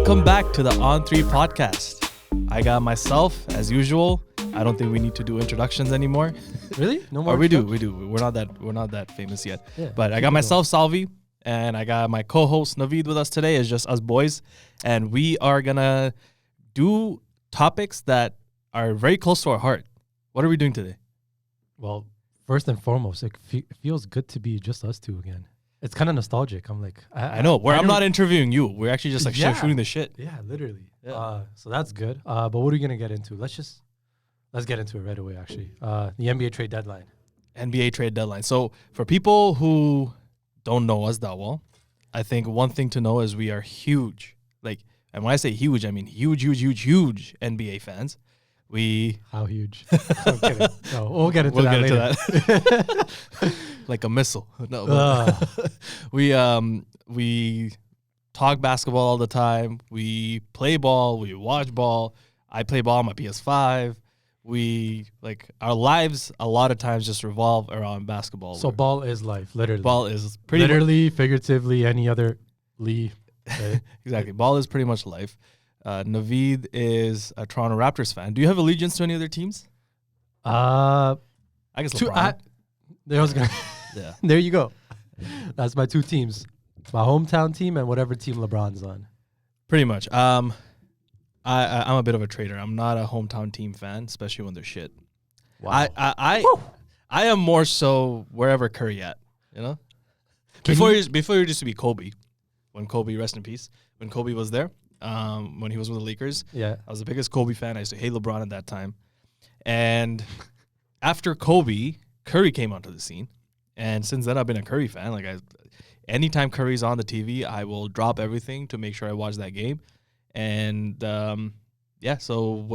Welcome back to the On 3 podcast. I got myself, as usual. I don't think we need to do introductions anymore. Really? No more? Or we do. We're not that famous yet. Yeah, but I got myself, Salvi, and I got my co-host, Naveed, with us today. It's just us boys. And we are going to do topics that are very close to our heart. What are we doing today? Well, first and foremost, it feels good to be just us two again. It's kind of nostalgic. I'm like, I know. I'm not interviewing you. We're actually just like shooting the shit. Yeah, literally. Yeah. So that's good. But what are we gonna get into? Let's get into it right away. Actually, the NBA trade deadline. NBA trade deadline. So for people who don't know us that well, I think one thing to know is we are huge. And when I say huge, I mean huge NBA fans. How huge? I'm kidding. No, we'll get into that. Like a missile. No, we talk basketball all the time. We play ball. We watch ball. I play ball on my PS5. Our lives a lot of times just revolve around basketball. So ball is life, literally. Ball is pretty literally, figuratively, any other Lee. Right? Exactly. Ball is pretty much life. Naveed is a Toronto Raptors fan. Do you have allegiance to any other teams? I guess LeBron. Yeah. There you go. That's my two teams. My hometown team and whatever team LeBron's on. Pretty much. I'm a bit of a traitor. I'm not a hometown team fan, especially when they're shit. Wow. I am more so wherever Curry at, you know? Before he used to be Kobe. When Kobe, rest in peace, when Kobe was there, when he was with the Lakers, yeah, I was the biggest Kobe fan. I used to hate LeBron at that time. And after Kobe, Curry came onto the scene. And since then, I've been a Curry fan. Anytime Curry's on the TV, I will drop everything to make sure I watch that game. And so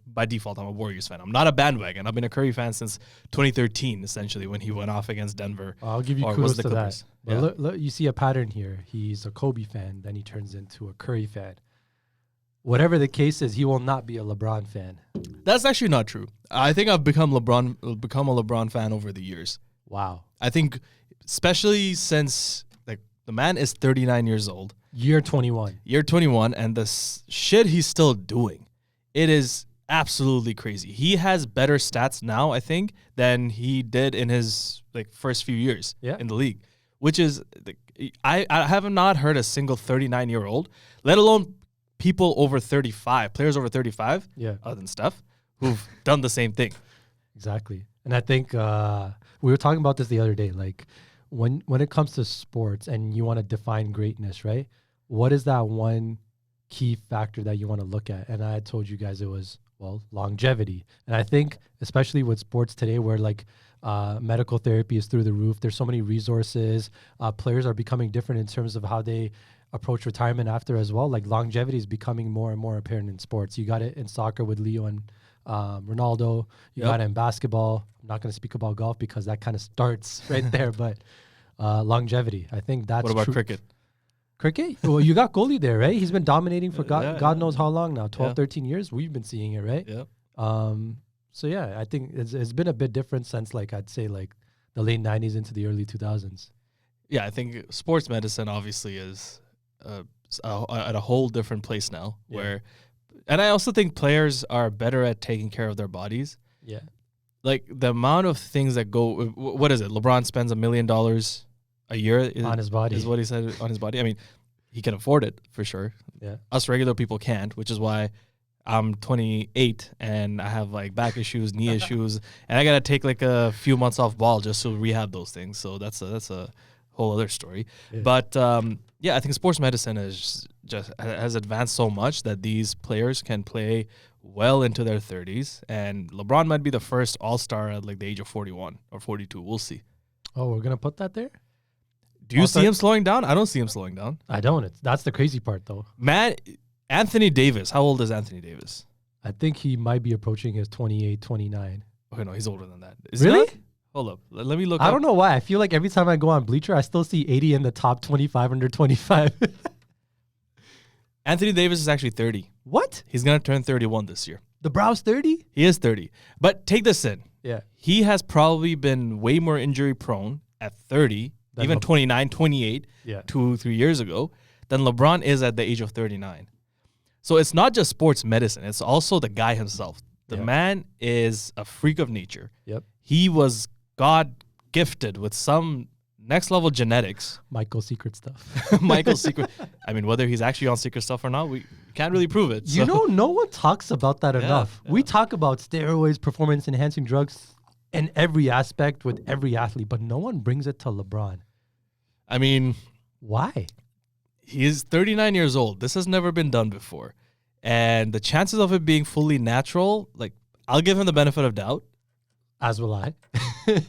by default, I'm a Warriors fan. I'm not a bandwagon. I've been a Curry fan since 2013, essentially, when he went off against Denver. I'll give you kudos to that. But look, you see a pattern here. He's a Kobe fan, then he turns into a Curry fan. Whatever the case is, he will not be a LeBron fan. That's actually not true. I think I've become a LeBron fan over the years. Wow. I think, especially since the man is 39 years old. Year 21, and the shit he's still doing, it is absolutely crazy. He has better stats now, I think, than he did in his first few years in the league, which is I have not heard a single 39-year-old, let alone people over 35, players over 35, other than Steph, who've done the same thing. Exactly. And I think we were talking about this the other day, when it comes to sports and you want to define greatness, right? What is that one key factor that you want to look at? And I had told you guys it was, longevity. And I think, especially with sports today, where medical therapy is through the roof, there's so many resources. Players are becoming different in terms of how they approach retirement after as well. Longevity is becoming more and more apparent in sports. You got it in soccer with Leo and Ronaldo. You got it in basketball. I'm not going to speak about golf because that kind of starts right there. But longevity, I think that's What about true. cricket? Cricket? Well, you got goalie there, right? He's been dominating for God knows how long now, 12, 13 years. We've been seeing it, right? Yeah. I think it's been a bit different since, I'd say, the late 90s into the early 2000s. Yeah, I think sports medicine obviously is at a whole different place now. And I also think players are better at taking care of their bodies. Yeah. The amount of things that go, what is it? LeBron spends $1 million a year on his body, is what he said, on his body. I mean, he can afford it for sure. Yeah. Us regular people can't, which is why I'm 28 and I have back issues, knee issues, and I gotta take a few months off ball just to rehab those things. So that's a whole other story. Yeah. But I think sports medicine has advanced so much that these players can play well into their 30s, and LeBron might be the first All-Star at the age of 41 or 42. We'll see. Oh, we're gonna put that there. Do you see him slowing down? I don't see him slowing down. I don't. That's the crazy part, though. Man, Anthony Davis. How old is Anthony Davis? I think he might be approaching his 28, 29. Okay, no, he's older than that. Really? Hold up. Let me look I don't know why. I feel like every time I go on Bleacher, I still see 80 in the top 25 under 25. Anthony Davis is actually 30. What? He's going to turn 31 this year. The Brow's 30? He is 30. But take this in. Yeah. He has probably been way more injury prone at 30, even 29, 28, 2-3 years ago, than LeBron is at the age of 39. So it's not just sports medicine. It's also the guy himself. The man is a freak of nature. Yep. He was God gifted with some next level genetics. Michael's secret stuff. Michael's secret. I mean, whether he's actually on secret stuff or not, we can't really prove it. You know, no one talks about that enough. We talk about steroids, performance enhancing drugs in every aspect with every athlete, but no one brings it to LeBron. I mean, why? He is 39 years old. This has never been done before. And the chances of it being fully natural, like, I'll give him the benefit of doubt. As will I.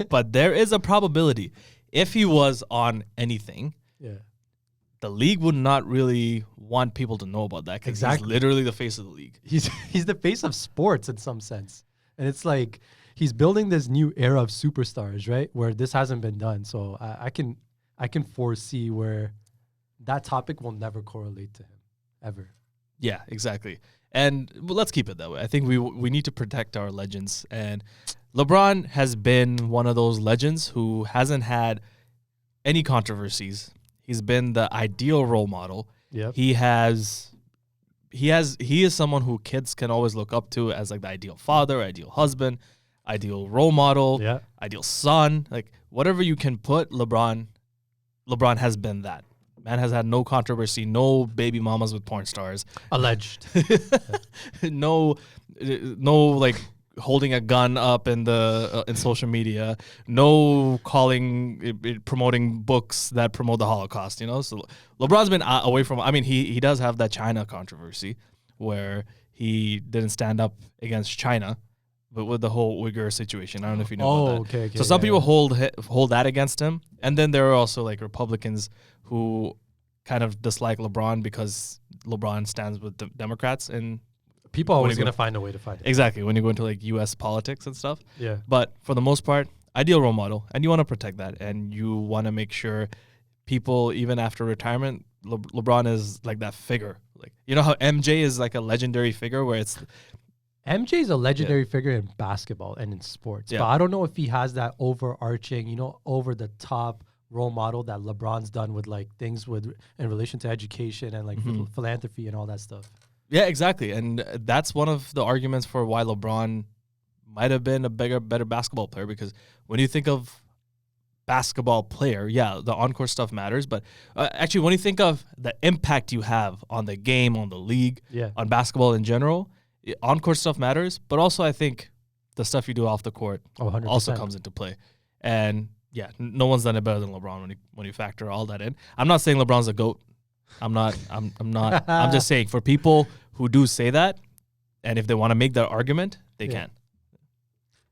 But there is a probability. If he was on anything, the league would not really want people to know about that because he's literally the face of the league. He's the face of sports in some sense. And it's like he's building this new era of superstars, right? Where this hasn't been done. So I can foresee where that topic will never correlate to him, ever. Yeah, exactly. And let's keep it that way. I think we need to protect our legends. And LeBron has been one of those legends who hasn't had any controversies. He's been the ideal role model. Yep. He is someone who kids can always look up to as like the ideal father, ideal husband, ideal role model, ideal son. Like whatever you can put, LeBron has been that. Man has had no controversy, no baby mamas with porn stars. Alleged. No like holding a gun up in social media. No promoting books that promote the Holocaust. You know, so LeBron's been away from. I mean, he does have that China controversy where he didn't stand up against China, but with the whole Uyghur situation. I don't know if you know about that. Okay. So some people hold that against him, and then there are also like Republicans who kind of dislike LeBron because LeBron stands with the Democrats, and people are always going to find a way to fight it. Exactly. When you go into like U.S. politics and stuff. Yeah. But for the most part, ideal role model, and you want to protect that, and you want to make sure people, even after retirement, LeBron is like that figure. Like, you know how MJ is like a legendary figure where it's... MJ is a legendary figure in basketball and in sports, but I don't know if he has that overarching, over the top role model that LeBron's done with like things in relation to education and like philanthropy and all that stuff. Yeah, exactly. And that's one of the arguments for why LeBron might have been a better basketball player, because when you think of basketball player, the on-court stuff matters, but actually when you think of the impact you have on the game, on the league, on basketball in general, on-court stuff matters, but also I think the stuff you do off the court also comes into play. And no one's done it better than LeBron when you factor all that in. I'm not saying LeBron's a GOAT. I'm not. I'm just saying, for people who do say that, and if they want to make that argument, they can.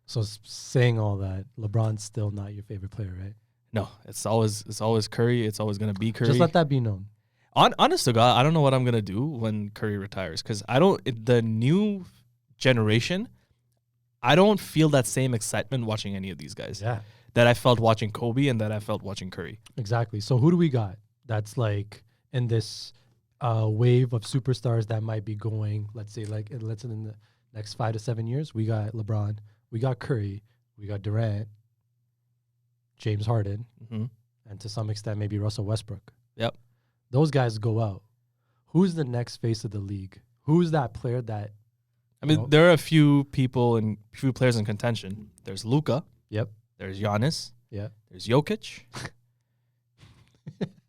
So saying all that, LeBron's still not your favorite player, right? No, it's always Curry. It's always gonna be Curry. Just let that be known. Honest to God, I don't know what I'm gonna do when Curry retires, because the new generation, I don't feel that same excitement watching any of these guys. Yeah. That I felt watching Kobe and that I felt watching Curry. Exactly. So who do we got that's like in this wave of superstars that might be going, let's say in the next 5 to 7 years? We got LeBron, we got Curry, we got Durant, James Harden, and to some extent maybe Russell Westbrook. Yep. Those guys go out. Who's the next face of the league? Who's that player that... I mean, there are a few players in contention. There's Luka. Yep. There's Giannis. Yeah. There's Jokic.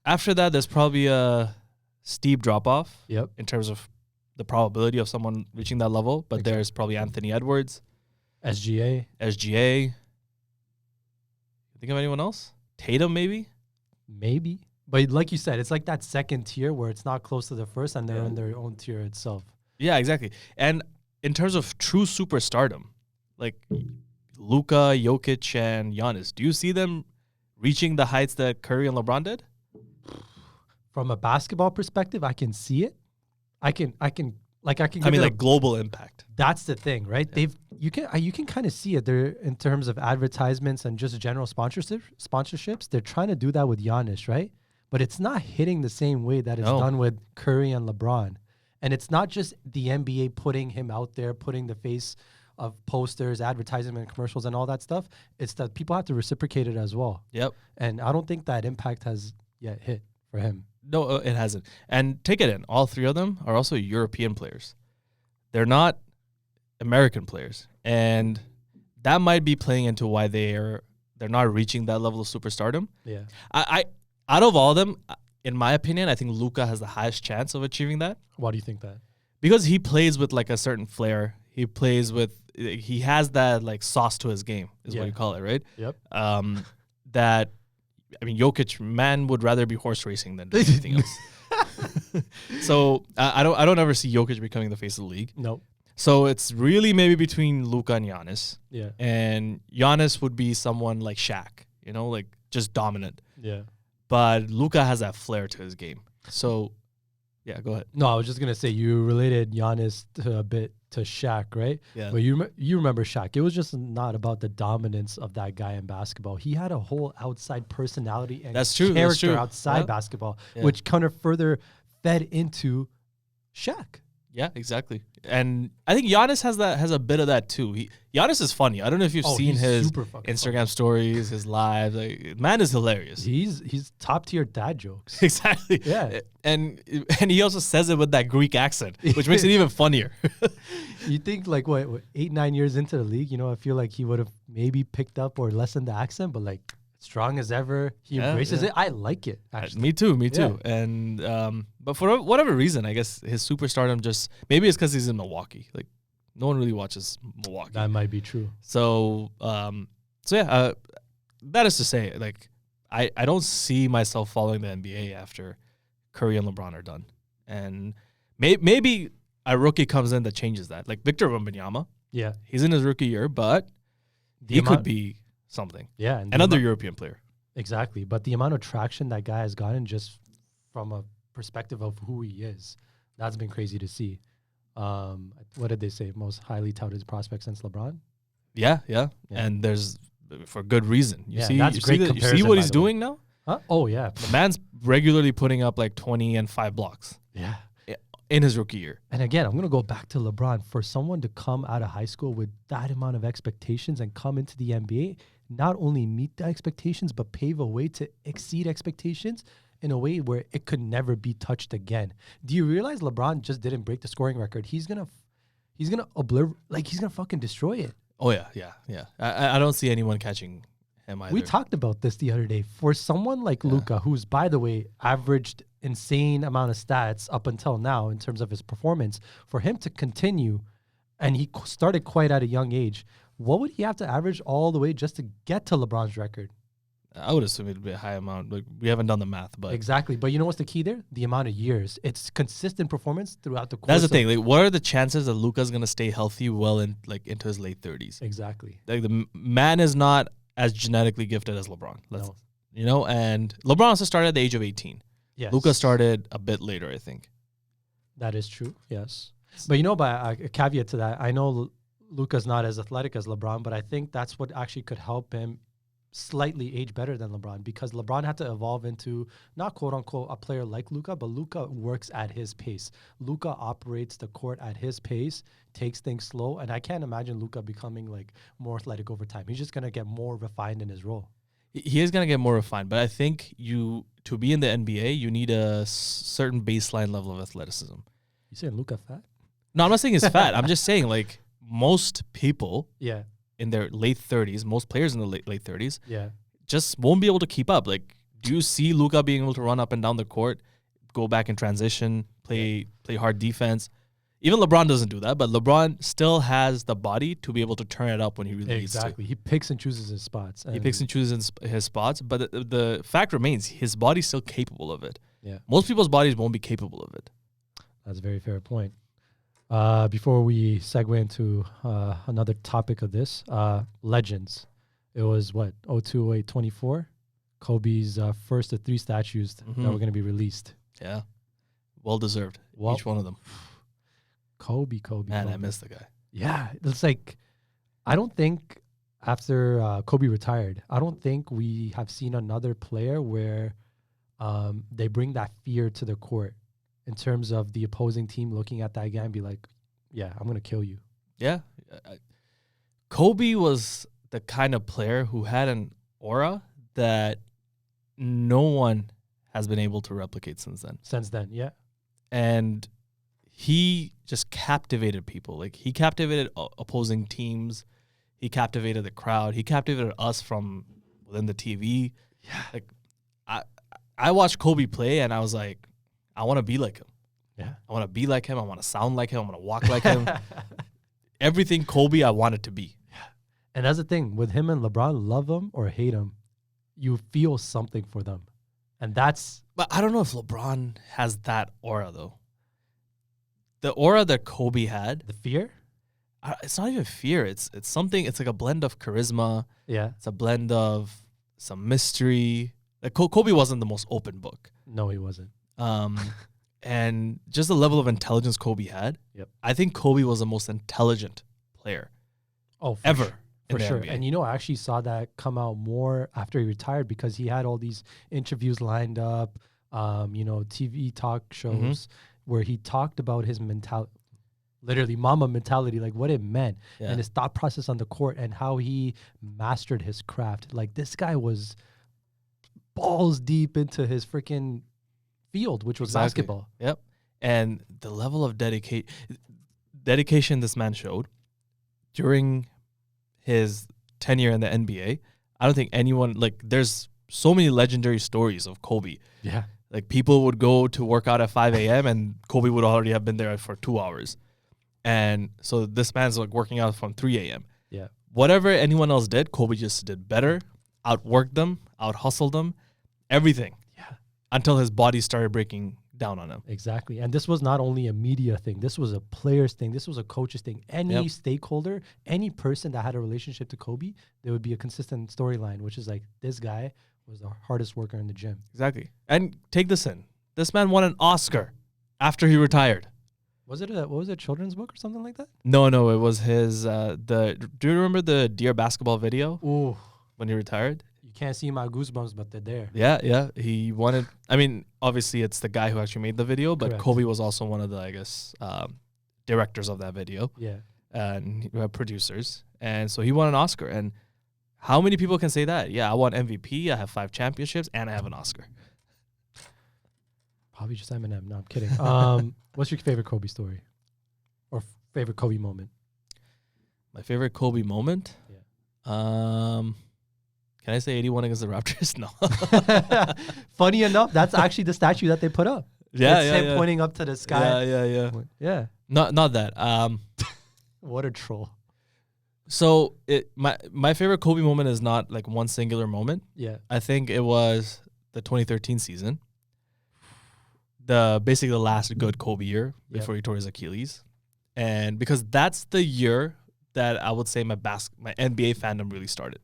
After that, there's probably a steep drop-off in terms of the probability of someone reaching that level. But there's probably Anthony Edwards. SGA. Think of anyone else? Tatum, maybe? Maybe. But like you said, it's like that second tier where it's not close to the first and they're in their own tier itself. Yeah, exactly. And in terms of true superstardom, like Luka, Jokic, and Giannis, do you see them reaching the heights that Curry and LeBron did? From a basketball perspective, I can see it. I mean, like global impact. That's the thing, right? Yeah. You can kind of see it there in terms of advertisements and just general sponsorships. They're trying to do that with Giannis, right? But it's not hitting the same way that it's done with Curry and LeBron. And it's not just the NBA putting him out there, putting the face of posters, advertisement, commercials, and all that stuff. It's that people have to reciprocate it as well. Yep. And I don't think that impact has yet hit for him. No, it hasn't. And take it in. All three of them are also European players. They're not American players, and that might be playing into why they're not reaching that level of superstardom. Yeah. I out of all of them, in my opinion, I think Luka has the highest chance of achieving that. Why do you think that? Because he plays with like a certain flair. He has that like sauce to his game, is what you call it, right? Yep. That, I mean, Jokic, man, would rather be horse racing than do anything else. So I don't ever see Jokic becoming the face of the league. Nope. So it's really maybe between Luka and Giannis. Yeah. And Giannis would be someone like Shaq, like just dominant. Yeah. But Luka has that flair to his game. So, yeah, go ahead. No, I was just gonna say you related Giannis a bit to Shaq, right? Yeah. But you remember Shaq. It was just not about the dominance of that guy in basketball. He had a whole outside personality and character outside basketball, which kind of further fed into Shaq. Yeah, exactly. And I think Giannis has a bit of that too. Giannis is funny. I don't know if you've seen his Instagram stories, his lives. Like, man is hilarious. He's top tier dad jokes. Exactly. Yeah. And he also says it with that Greek accent, which makes it even funnier. You think like what 8-9 years into the league, I feel like he would have maybe picked up or lessened the accent, but like strong as ever, he embraces it. I like it. Actually. Me too. And but for whatever reason, I guess his superstardom just maybe it's because he's in Milwaukee. Like no one really watches Milwaukee. That might be true. So that is to say, like I don't see myself following the NBA after Curry and LeBron are done, and maybe a rookie comes in that changes that. Like Victor Wembanyama. Yeah, he's in his rookie year, but he could be something. Yeah. And another European player. Exactly. But the amount of traction that guy has gotten just from a perspective of who he is, that's been crazy to see. What did they say? Most highly touted prospect since LeBron? Yeah. And there's for good reason. You see what he's doing now? Huh? Oh, yeah. The man's regularly putting up like 20 and 5 blocks. Yeah. In his rookie year. And again, I'm going to go back to LeBron. For someone to come out of high school with that amount of expectations and come into the NBA, not only meet the expectations, but pave a way to exceed expectations in a way where it could never be touched again. Do you realize LeBron just didn't break the scoring record? He's gonna fucking destroy it. Oh yeah. I don't see anyone catching him either. We talked about this the other day. For someone like Luka, who's by the way averaged insane amount of stats up until now in terms of his performance, for him to continue, and he started quite at a young age, what would he have to average all the way just to get to LeBron's record? I would assume it'd be a high amount. Like we haven't done the math, but exactly. But you know what's the key there? The amount of years. It's consistent performance throughout the course. That's the thing. Like, what are the chances that Luka's gonna stay healthy well into his late 30s? Exactly. Like the man is not as genetically gifted as LeBron. And LeBron also started at the age of 18. Yes. Luka started a bit later, I think. That is true. Yes. But by a caveat to that, I know Luka's not as athletic as LeBron, but I think that's what actually could help him slightly age better than LeBron, because LeBron had to evolve into not quote unquote a player like Luka, but Luka works at his pace. Luka operates the court at his pace, takes things slow, and I can't imagine Luka becoming like more athletic over time. He's just gonna get more refined in his role. He is gonna get more refined, but I think to be in the NBA, you need a certain baseline level of athleticism. You saying Luka fat? No, I'm not saying he's fat. I'm just saying like most people, in their late 30s, most players in the late 30s, just won't be able to keep up. Like, do you see Luka being able to run up and down the court, go back in transition, play hard defense? Even LeBron doesn't do that, but LeBron still has the body to be able to turn it up when he really needs to. Exactly. He picks and chooses his spots. He picks and chooses his spots, but the fact remains, his body's still capable of it. Yeah. Most people's bodies won't be capable of it. That's a very fair point. Before we segue into another topic of this, legends. It was 02/08/24, Kobe's first of 3 statues that were going to be released. Yeah, well deserved. Each one of them. Kobe. Man, I miss the guy. Yeah, it's like I don't think after Kobe retired, I don't think we have seen another player where they bring that fear to the court. In terms of the opposing team looking at that guy and be like, yeah, I'm going to kill you. Yeah. Kobe was the kind of player who had an aura that no one has been able to replicate since then. Since then, yeah. And he just captivated people. Like, he captivated opposing teams. He captivated the crowd. He captivated us from within the TV. Yeah. Like, I watched Kobe play, and I was like, I want to be like him. Yeah. I want to be like him. I want to sound like him. I want to walk like him. Everything Kobe I wanted to be. Yeah. And that's the thing. With him and LeBron, love him or hate him, you feel something for them. And that's... But I don't know if LeBron has that aura, though. The aura that Kobe had... The fear? It's not even fear. It's something... It's like a blend of charisma. Yeah. It's a blend of some mystery. Like, Kobe wasn't the most open book. No, he wasn't. And just the level of intelligence Kobe had. Yep. I think Kobe was the most intelligent player ever. For sure. NBA. And I actually saw that come out more after he retired because he had all these interviews lined up, TV talk shows where he talked about his mentality, literally Mamba mentality, like what it meant and his thought process on the court and how he mastered his craft. Like, this guy was balls deep into his freaking field, which was basketball. Yep. And the level of dedication this man showed during his tenure in the NBA, I don't think anyone, like, there's so many legendary stories of Kobe. Yeah. Like, people would go to work out at 5 a.m. and Kobe would already have been there for 2 hours. And so this man's like working out from 3 a.m. Yeah. Whatever anyone else did, Kobe just did better, outworked them, out-hustled them, everything. Yeah. Until his body started breaking down on him. Exactly. And this was not only a media thing. This was a player's thing. This was a coach's thing. Any stakeholder, any person that had a relationship to Kobe, there would be a consistent storyline, which is like, this guy was the hardest worker in the gym. Exactly. And take this in. This man won an Oscar after he retired. Was it a children's book or something like that? No, it was his, do you remember the Dear Basketball video? Ooh. When he retired? You can't see my goosebumps, but they're there. Yeah. He wanted, I mean, obviously it's the guy who actually made the video, but Correct. Kobe was also one of the, I guess, directors of that video. Yeah. And producers. And so he won an Oscar. And how many people can say that? Yeah, I won MVP, I have 5 championships, and I have an Oscar. Probably just Eminem. No, I'm kidding. What's your favorite Kobe story? Or favorite Kobe moment? My favorite Kobe moment? Yeah. Can I say 81 against the Raptors? No. Funny enough, that's actually the statue that they put up. Yeah, it's him pointing up to the sky. Yeah. Not that. What a troll. So my favorite Kobe moment is not like one singular moment. Yeah. I think it was the 2013 season. Basically the last good Kobe year before he tore his Achilles. And because that's the year that I would say my NBA fandom really started.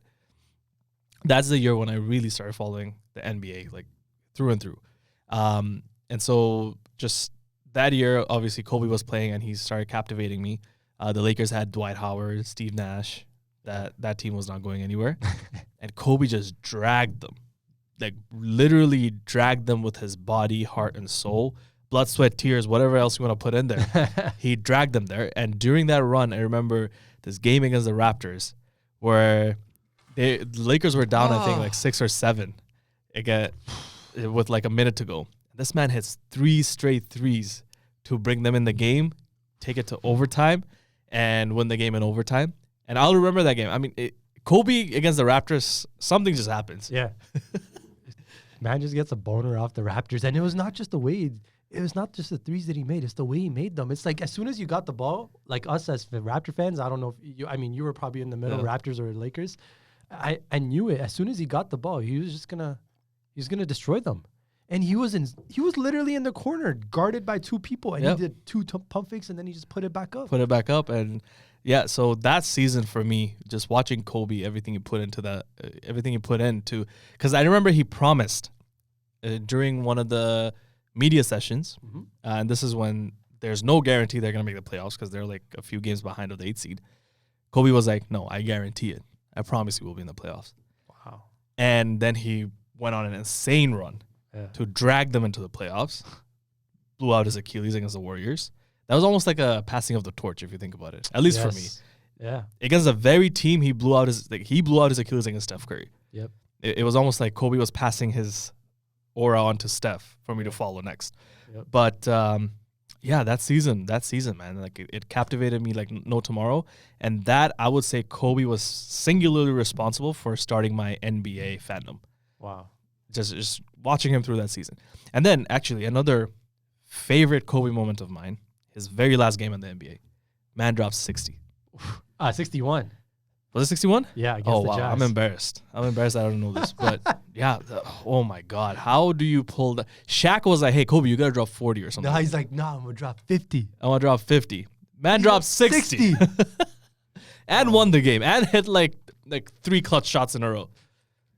That's the year when I really started following the NBA, like, through and through. And so just that year, obviously Kobe was playing and he started captivating me. The Lakers had Dwight Howard, Steve Nash. That team was not going anywhere. And Kobe just dragged them. Like, literally dragged them with his body, heart, and soul. Blood, sweat, tears, whatever else you want to put in there. He dragged them there. And during that run, I remember this game against the Raptors where the Lakers were down, I think, like 6 or 7 with like a minute to go. This man hits 3 straight threes to bring them in the game, take it to overtime, and win the game in overtime. And I'll remember that game. I mean, Kobe against the Raptors, something just happens. Yeah. Man just gets a boner off the Raptors. And it was not just the way, it was not just the threes that he made. It's the way he made them. It's like as soon as you got the ball, like us as Raptor fans, I don't know if you were probably in the middle, Raptors or Lakers. I knew it. As soon as he got the ball, he was gonna destroy them. And he was literally in the corner, guarded by 2 people, and he did 2 pump fakes, and then he just put it back up. And yeah, so that season for me, just watching Kobe, everything he put into, because I remember he promised during one of the media sessions, and this is when there's no guarantee they're gonna make the playoffs because they're like a few games behind of the 8th seed. Kobe was like, "No, I guarantee it. I promise you we'll be in the playoffs." Wow. And then he went on an insane run to drag them into the playoffs, blew out his Achilles against the Warriors. That was almost like a passing of the torch, if you think about it, at least for me. Yeah. Against the very team he blew out his Achilles against Steph Curry. Yep. It was almost like Kobe was passing his aura onto Steph for me to follow next. Yep. But yeah, that season, man, like it captivated me like no tomorrow. And that, I would say, Kobe was singularly responsible for starting my NBA fandom. Wow. Just watching him through that season. And then actually another favorite Kobe moment of mine, his very last game in the NBA. Man drops 60. 61. Was it 61? Yeah, against Oh, the wow. Jazz. I'm embarrassed. I don't know this. But yeah, oh my God. How do you pull that? Shaq was like, hey, Kobe, you got to drop 40 or something. No, he's like, nah, I'm going to drop 50. I want to drop 50. Man dropped 60. And won the game. And hit like 3 clutch shots in a row.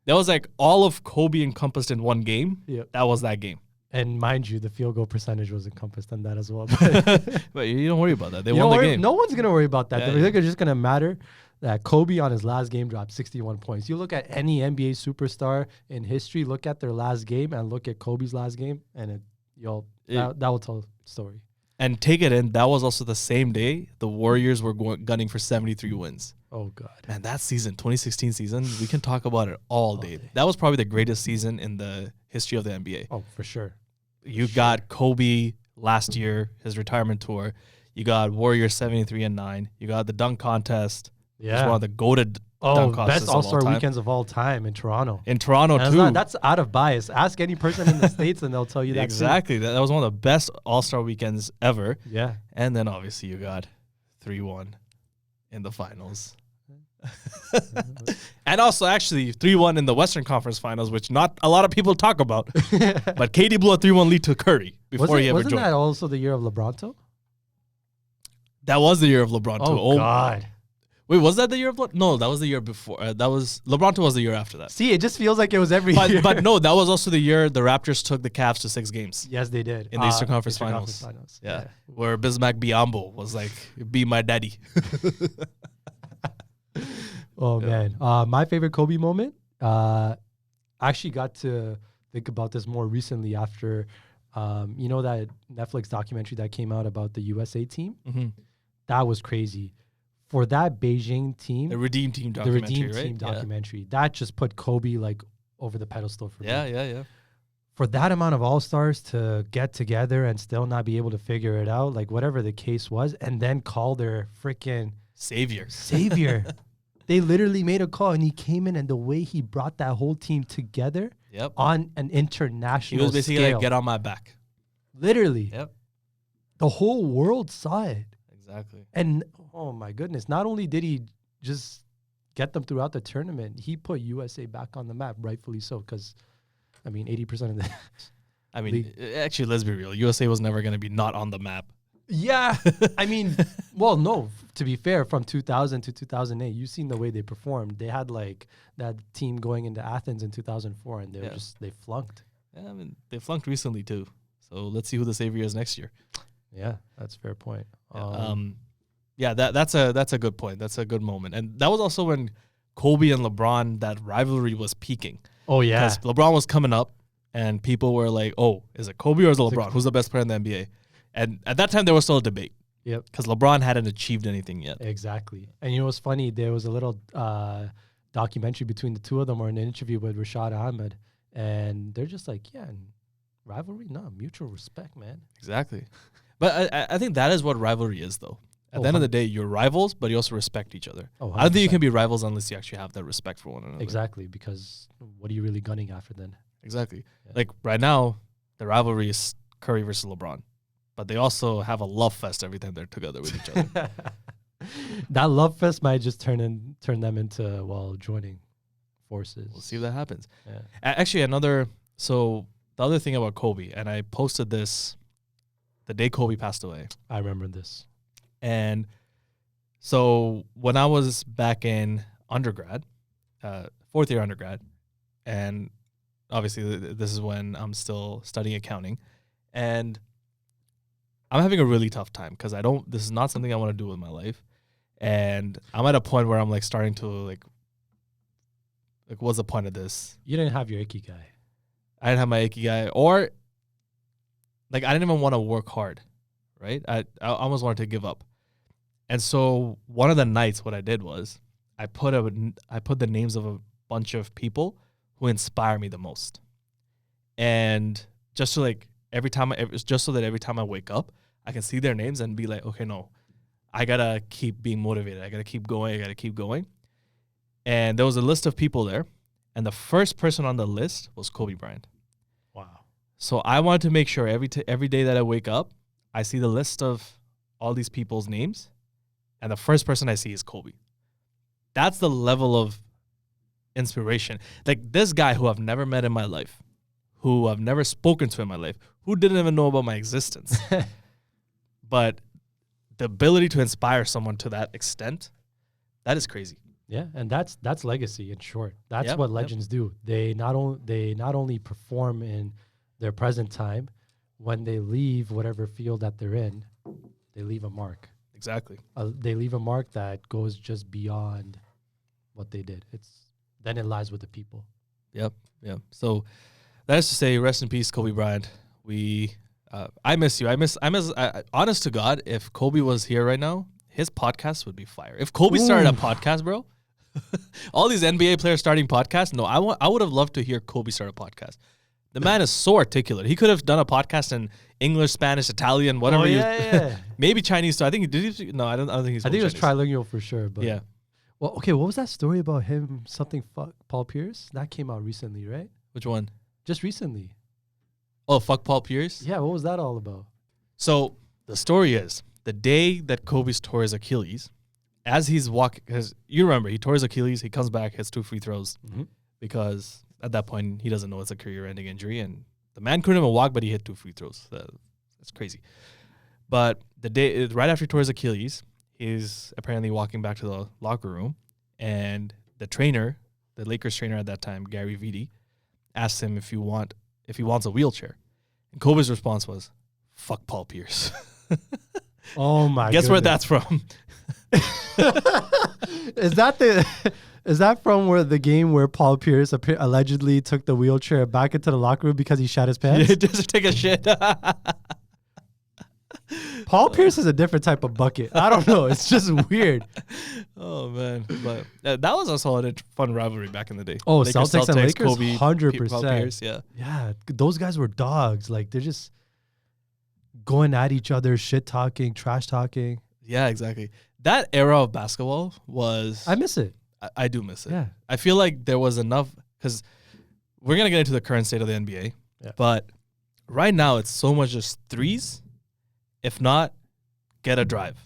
That was like all of Kobe encompassed in one game. Yep. That was that game. And mind you, the field goal percentage was encompassed in that as well. But you don't worry about that. They won the game. No one's going to worry about that. Yeah, They're just going to matter that Kobe on his last game dropped 61 points. You look at any NBA superstar in history, look at their last game and look at Kobe's last game, and that will tell the story. And take it in, that was also the same day the Warriors were gunning for 73 wins. Oh, God. Man, that season, 2016 season, we can talk about it all day. That was probably the greatest season in the history of the NBA. Oh, for sure. You got Kobe last year, his retirement tour. You got Warriors 73-9. You got the dunk contest. Yeah. It's one of the goated dunk contests best All-Star of all time. weekends of all time in Toronto. In Toronto, And too. that's out of bias. Ask any person in the States and they'll tell you that. Exactly. That was one of the best All-Star weekends ever. Yeah. And then obviously you got 3-1 in the finals. And also actually 3-1 in the Western Conference Finals, which not a lot of people talk about. But KD blew a 3-1 lead to Curry before he ever joined. Wasn't that also the year of LeBron too? That was the year of LeBron too. Oh, God. Wait, was that the year of LeBron? No, that was the year before. That was LeBron was the year after that. See, it just feels like it was every year. But no, that was also the year the Raptors took the Cavs to 6 games. Yes, they did. In the Eastern Conference Finals. Yeah. Where Bismack Biyombo was like, be my daddy. Oh, man. My favorite Kobe moment, I actually got to think about this more recently after, you know, that Netflix documentary that came out about the USA team? Mm-hmm. That was crazy. For that Beijing team, The Redeem Team documentary, that just put Kobe like over the pedestal for me. Yeah. For that amount of all-stars to get together and still not be able to figure it out, like whatever the case was, and then call their freaking Savior. They literally made a call, and he came in, and the way he brought that whole team together on an international He was basically scale. like, get on my back. Literally. Yep. The whole world saw it. Exactly. And, oh, my goodness, not only did he just get them throughout the tournament, he put USA back on the map, rightfully so, because, I mean, 80% of the I mean, actually, let's be real. USA was never going to be not on the map. Yeah. I mean, well, no, to be fair, from 2000 to 2008, you've seen the way they performed. They had, like, that team going into Athens in 2004, and they flunked. Yeah, I mean, they flunked recently, too. So let's see who the savior is next year. Yeah, that's a fair point. That's a good point. That's a good moment. And that was also when Kobe and LeBron, that rivalry was peaking. Oh, yeah. Because LeBron was coming up, and people were like, oh, is it Kobe or is it LeBron? Who's the best player in the NBA? And at that time, there was still a debate. Yep. Because LeBron hadn't achieved anything yet. Exactly. And you know what's funny? There was a little documentary between the two of them, or an interview with Rashad Ahmed, and they're just like, yeah, rivalry? No, mutual respect, man. Exactly. But I think that is what rivalry is, though. At the end of the day, you're rivals, but you also respect each other. Oh, I don't think you can be rivals unless you actually have that respect for one another. Exactly, because what are you really gunning after then? Exactly. Yeah. Like right now, the rivalry is Curry versus LeBron. But they also have a love fest every time they're together with each other. That love fest might just turn them into, joining forces. We'll see if that happens. Yeah. Actually, the other thing about Kobe, and I posted this the day Kobe passed away. I remember this. And so when I was back in undergrad, 4th year undergrad, and obviously this is when I'm still studying accounting, and I'm having a really tough time because this is not something I want to do with my life. And I'm at a point where I'm like starting to like what's the point of this? You didn't have your ikigai. I didn't have my ikigai, or like I didn't even want to work hard, right? I almost wanted to give up. And so one of the nights, what I did was I put the names of a bunch of people who inspire me the most. and just so that every time I wake up, I can see their names and be like, okay, no, I gotta keep being motivated. I gotta keep going. And there was a list of people there, and the first person on the list was Kobe Bryant. Wow. So I wanted to make sure every day that I wake up, I see the list of all these people's names, and the first person I see is Kobe. That's the level of inspiration. Like this guy who I've never met in my life, who I've never spoken to in my life, who didn't even know about my existence. But the ability to inspire someone to that extent, that is crazy. Yeah, and that's legacy in short. That's what legends do. They not only perform in their present time, when they leave whatever field that they're in, they leave a mark. Exactly. They leave a mark that goes just beyond what they did. Then it lies with the people. Yep. So that is to say, rest in peace, Kobe Bryant. I miss you. Honest to God, if Kobe was here right now, his podcast would be fire. If Kobe started a podcast, bro, all these NBA players starting podcasts, no, I would have loved to hear Kobe start a podcast. The man is so articulate. He could have done a podcast in English, Spanish, Italian, whatever. Maybe Chinese. So I think no, I don't think he's. I think it was trilingual for sure. But yeah. Well, okay. What was that story about him? Something fuck Paul Pierce that came out recently, right? Which one? Just recently. Oh, fuck Paul Pierce. Yeah. What was that all about? So the story is the day that Kobe tore his Achilles, as he's walking, because you remember he tore his Achilles, he comes back, hits 2 free throws because at that point he doesn't know it's a career-ending injury, and the man couldn't even walk, but he hit 2 free throws. That's crazy. But the day right after he tore his Achilles, he's apparently walking back to the locker room, and the trainer, the Lakers trainer at that time, Gary Vitti, asked him if he wants a wheelchair, and Kobe's response was, "Fuck Paul Pierce." Oh my! Guess where that's from? Is that from where the game where Paul Pierce allegedly took the wheelchair back into the locker room because he shat his pants? Yeah, just to take a shit. Paul Pierce is a different type of bucket. I don't know. It's just weird. Oh man, but that was also a fun rivalry back in the day. Oh, Celtics and Lakers, Kobe, 100%. Yeah, those guys were dogs. Like they're just going at each other, shit talking, trash talking. Yeah, exactly. That era of basketball was. I miss it. I do miss it. Yeah. I feel like there was enough, because we're gonna get into the current state of the NBA. Yeah. But right now it's so much just threes. If not, get a drive.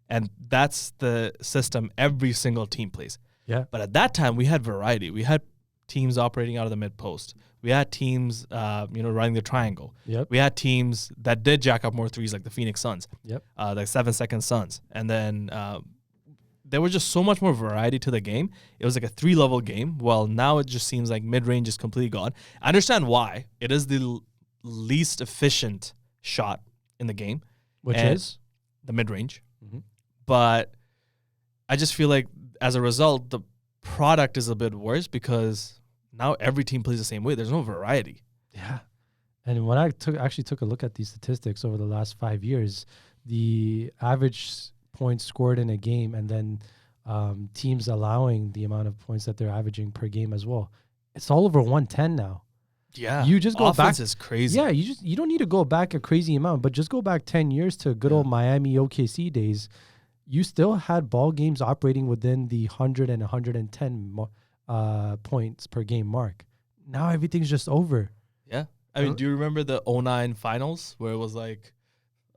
And that's the system every single team plays. Yeah. But at that time, we had variety. We had teams operating out of the mid post. We had teams, running the triangle. Yep. We had teams that did jack up more threes, like the Phoenix Suns. Yep. Like 7-second Suns. And then there was just so much more variety to the game. It was like a 3-level game. Well, now it just seems like mid-range is completely gone. I understand why. It is the least efficient shot in the game, which is the mid-range. But I just feel like as a result, the product is a bit worse because now every team plays the same way. There's no variety. Yeah. And when I took a look at these statistics over the last 5 years, the average points scored in a game and then teams allowing the amount of points that they're averaging per game as well, it's all over 110 now. Yeah, you just go offense back. Is crazy. Yeah, you don't need to go back a crazy amount, but just go back 10 years to good old Miami OKC days. You still had ball games operating within the 100 and 110 points per game mark. Now everything's just over. Yeah, I mean, do you remember the 2009 finals where it was like,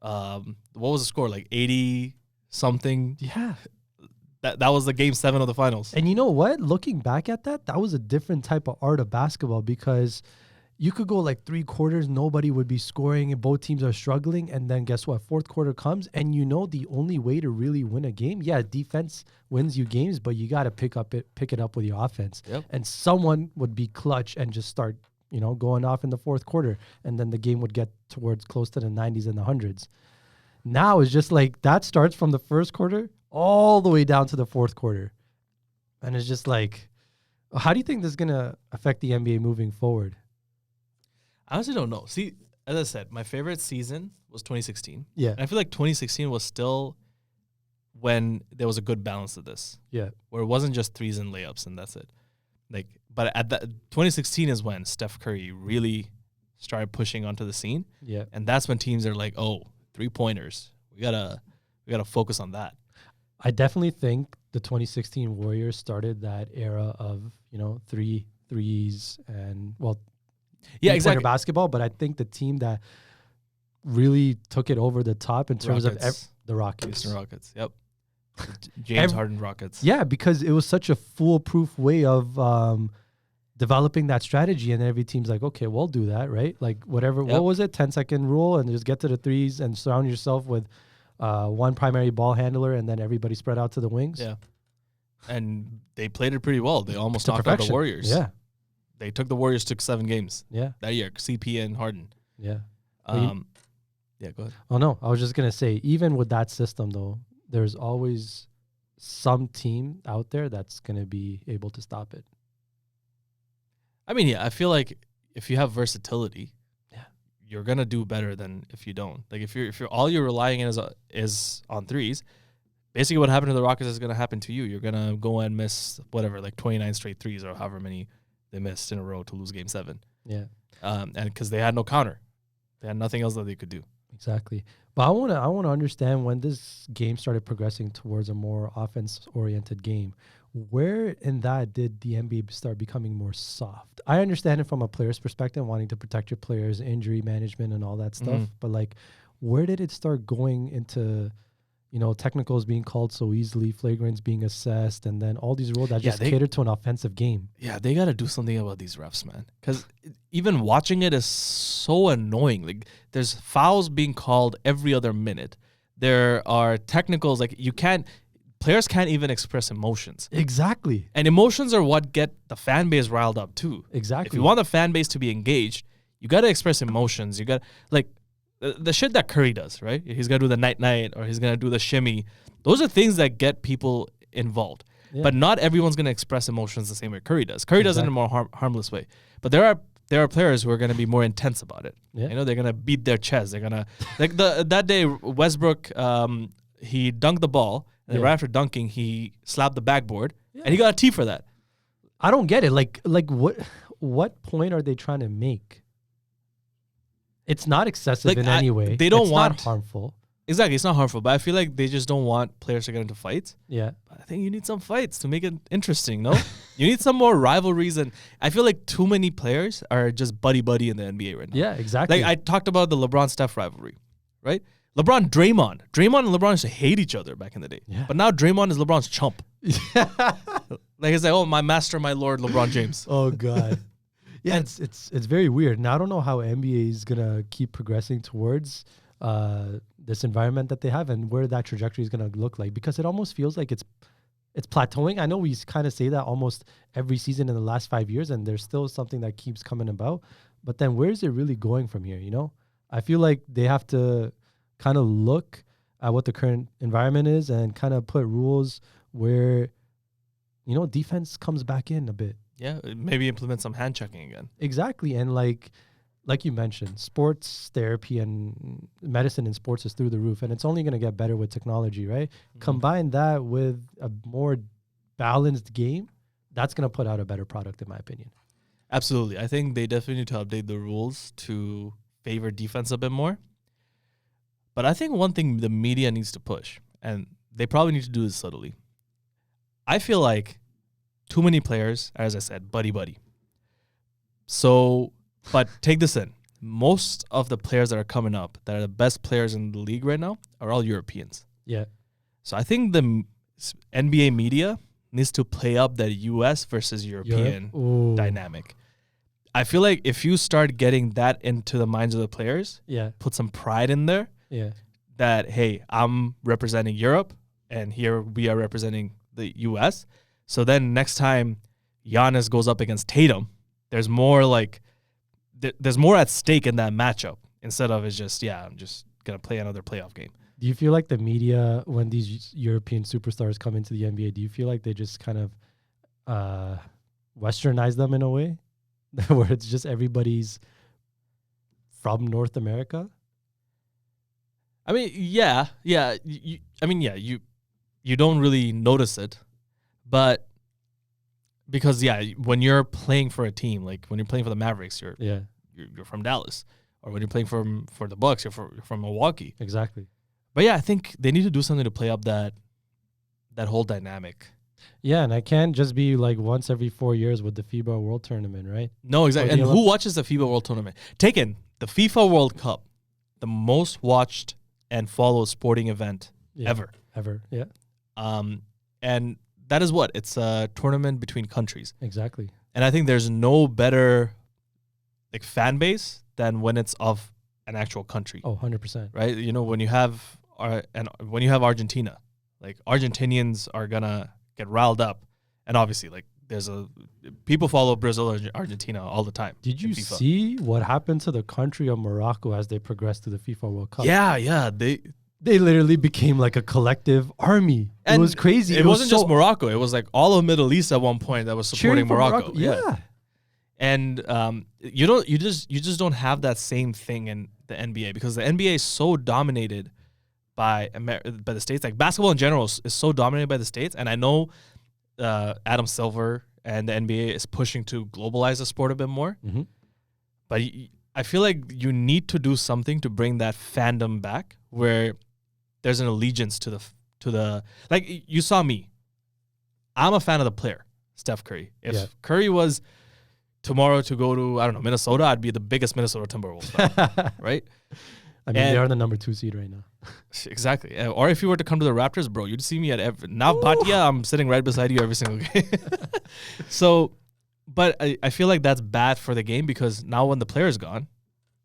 what was the score, like 80 something? Yeah. That was the game 7 of the finals. And you know what? Looking back at that was a different type of art of basketball because you could go like 3 quarters, nobody would be scoring and both teams are struggling. And then guess what? 4th quarter comes and the only way to really win a game, defense wins you games, but you got to pick it up with your offense. Yep. And someone would be clutch and just start, going off in the 4th quarter. And then the game would get towards close to the 90s and the 100s. Now it's just like that starts from the 1st quarter all the way down to the 4th quarter. And it's just like, how do you think this is going to affect the NBA moving forward? I honestly don't know. See, as I said, my favorite season was 2016. Yeah. And I feel like 2016 was still when there was a good balance of this. Yeah. Where it wasn't just threes and layups and that's it. Like, but at that 2016 is when Steph Curry really started pushing onto the scene. Yeah. And that's when teams are like, oh, 3-pointers. We gotta focus on that. I definitely think the 2016 Warriors started that era of, threes and Exactly. basketball. But I think the team that really took it over the top in terms of the Rockets. Houston Rockets. Yep. James Harden Rockets. Yeah, because it was such a foolproof way of developing that strategy, and every team's like, okay, we'll do that, right? Like whatever. Yep. What was it? 10-second rule, and just get to the threes and surround yourself with one primary ball handler, and then everybody spread out to the wings. Yeah. And they played it pretty well. They almost knocked out the Warriors. Yeah. They took the Warriors, took 7 games. Yeah. That year, CP and Harden. Yeah. Yeah, go ahead. Oh, no. I was just going to say, even with that system, though, there's always some team out there that's going to be able to stop it. I mean, yeah, I feel like if you have versatility, yeah, you're going to do better than if you don't. Like if you're all you're relying on is on threes, basically what happened to the Rockets is going to happen to you. You're going to go and miss whatever, like 29 straight threes or however many they missed in a row to lose game 7. Yeah. And because they had no counter. They had nothing else that they could do. Exactly. But I want to understand when this game started progressing towards a more offense-oriented game. Where in that did the NBA start becoming more soft? I understand it from a player's perspective, wanting to protect your players, injury management and all that stuff. But like, where did it start going into, technicals being called so easily, flagrants being assessed, and then all these rules that just cater to an offensive game? Yeah, they got to do something about these refs, man. Because even watching it is so annoying. Like, there's fouls being called every other minute. There are technicals, like players can't even express emotions. Exactly. And emotions are what get the fan base riled up too. Exactly. If you want the fan base to be engaged, you got to express emotions. You got, like, the shit that Curry does, right? He's going to do the night-night or he's going to do the shimmy. Those are things that get people involved. Yeah. But not everyone's going to express emotions the same way Curry does. Curry does it in a more harmless way. But there are players who are going to be more intense about it. Yeah. They're going to beat their chest. They're going to, like that day, Westbrook, he dunked the ball. And right after dunking, he slapped the backboard, and he got a T for that. I don't get it. Like what point are they trying to make? It's not excessive in any way. They don't want not harmful. Exactly, it's not harmful, but I feel like they just don't want players to get into fights. Yeah, but I think you need some fights to make it interesting. No, you need some more rivalries, and I feel like too many players are just buddy in the NBA right now. Yeah, exactly. Like I talked about the LeBron-Steph rivalry, right? Draymond and LeBron used to hate each other back in the day. Yeah. But now Draymond is LeBron's chump. Like it's like, oh, my master, my lord, LeBron James. Oh God. Yeah, it's very weird. Now I don't know how NBA is gonna keep progressing towards this environment that they have and where that trajectory is gonna look like, because it almost feels like it's plateauing. I know we kind of say that almost every season in the last 5 years, and there's still something that keeps coming about. But then where is it really going from here? I feel like they have to kind of look at what the current environment is and kind of put rules where, defense comes back in a bit. Yeah, maybe implement some hand checking again. Exactly. And like you mentioned, sports therapy and medicine in sports is through the roof, and it's only going to get better with technology, right? Mm-hmm. Combine that with a more balanced game, that's going to put out a better product, in my opinion. Absolutely. I think they definitely need to update the rules to favor defense a bit more. But I think one thing the media needs to push, and they probably need to do this subtly. I feel like too many players, as I said, buddy. So, but take this in. Most of the players that are coming up that are the best players in the league right now are all Europeans. Yeah. So I think the NBA media needs to play up that US versus European dynamic. I feel like if you start getting that into the minds of the players, put some pride in there. Yeah. That, hey, I'm representing Europe, and here we are representing the U.S. So then next time Giannis goes up against Tatum, there's more there's more at stake in that matchup instead of it's just, I'm just going to play another playoff game. Do you feel like the media, when these European superstars come into the NBA, do you feel like they just kind of westernize them in a way where it's just everybody's from North America? I mean, yeah. You don't really notice it, but Because when you're playing for a team, like when you're playing for the Mavericks, you're Yeah, from Dallas, or when you're playing for the Bucks, you're from Milwaukee. exactly. But I think they need to do something to play up that whole dynamic. Yeah, and I can't just be like once every 4 years with the FIBA World Tournament, right? No, exactly. Or And the who watches the FIBA World Tournament? Taken the FIFA World Cup, the most watched and followed sporting event ever. Yeah, And that is what? It's a tournament between countries. exactly. And I think there's no better like fan base than when it's of an actual country. Oh, 100%. Right? You know, when you have Argentina, like Argentinians are gonna get riled up, and obviously like people follow Brazil or Argentina all the time. Did you in FIFA. see what happened to the country of Morocco as they progressed to the FIFA World Cup? Yeah, They literally became like a collective army. It was crazy. It wasn't just Morocco. It was like all of Middle East at one point that was supporting Morocco. Yeah. And you just don't have that same thing in the NBA, because the NBA is so dominated by the States. Like basketball in general is so dominated by the States. And I know Adam Silver and the NBA is pushing to globalize the sport a bit more. Mm-hmm. But I feel like you need to do something to bring that fandom back, where there's an allegiance to the like you saw me. I'm a fan of the player, Steph Curry. If Curry was tomorrow to go to, I don't know, Minnesota, I'd be the biggest Minnesota Timberwolves fan, right? I mean, they're the number 2 seed right now. Exactly. Or if you were to come to the Raptors, bro, you'd see me at now Bhatia, I'm sitting right beside you every single game. So, but I feel like that's bad for the game, because now when the player's gone,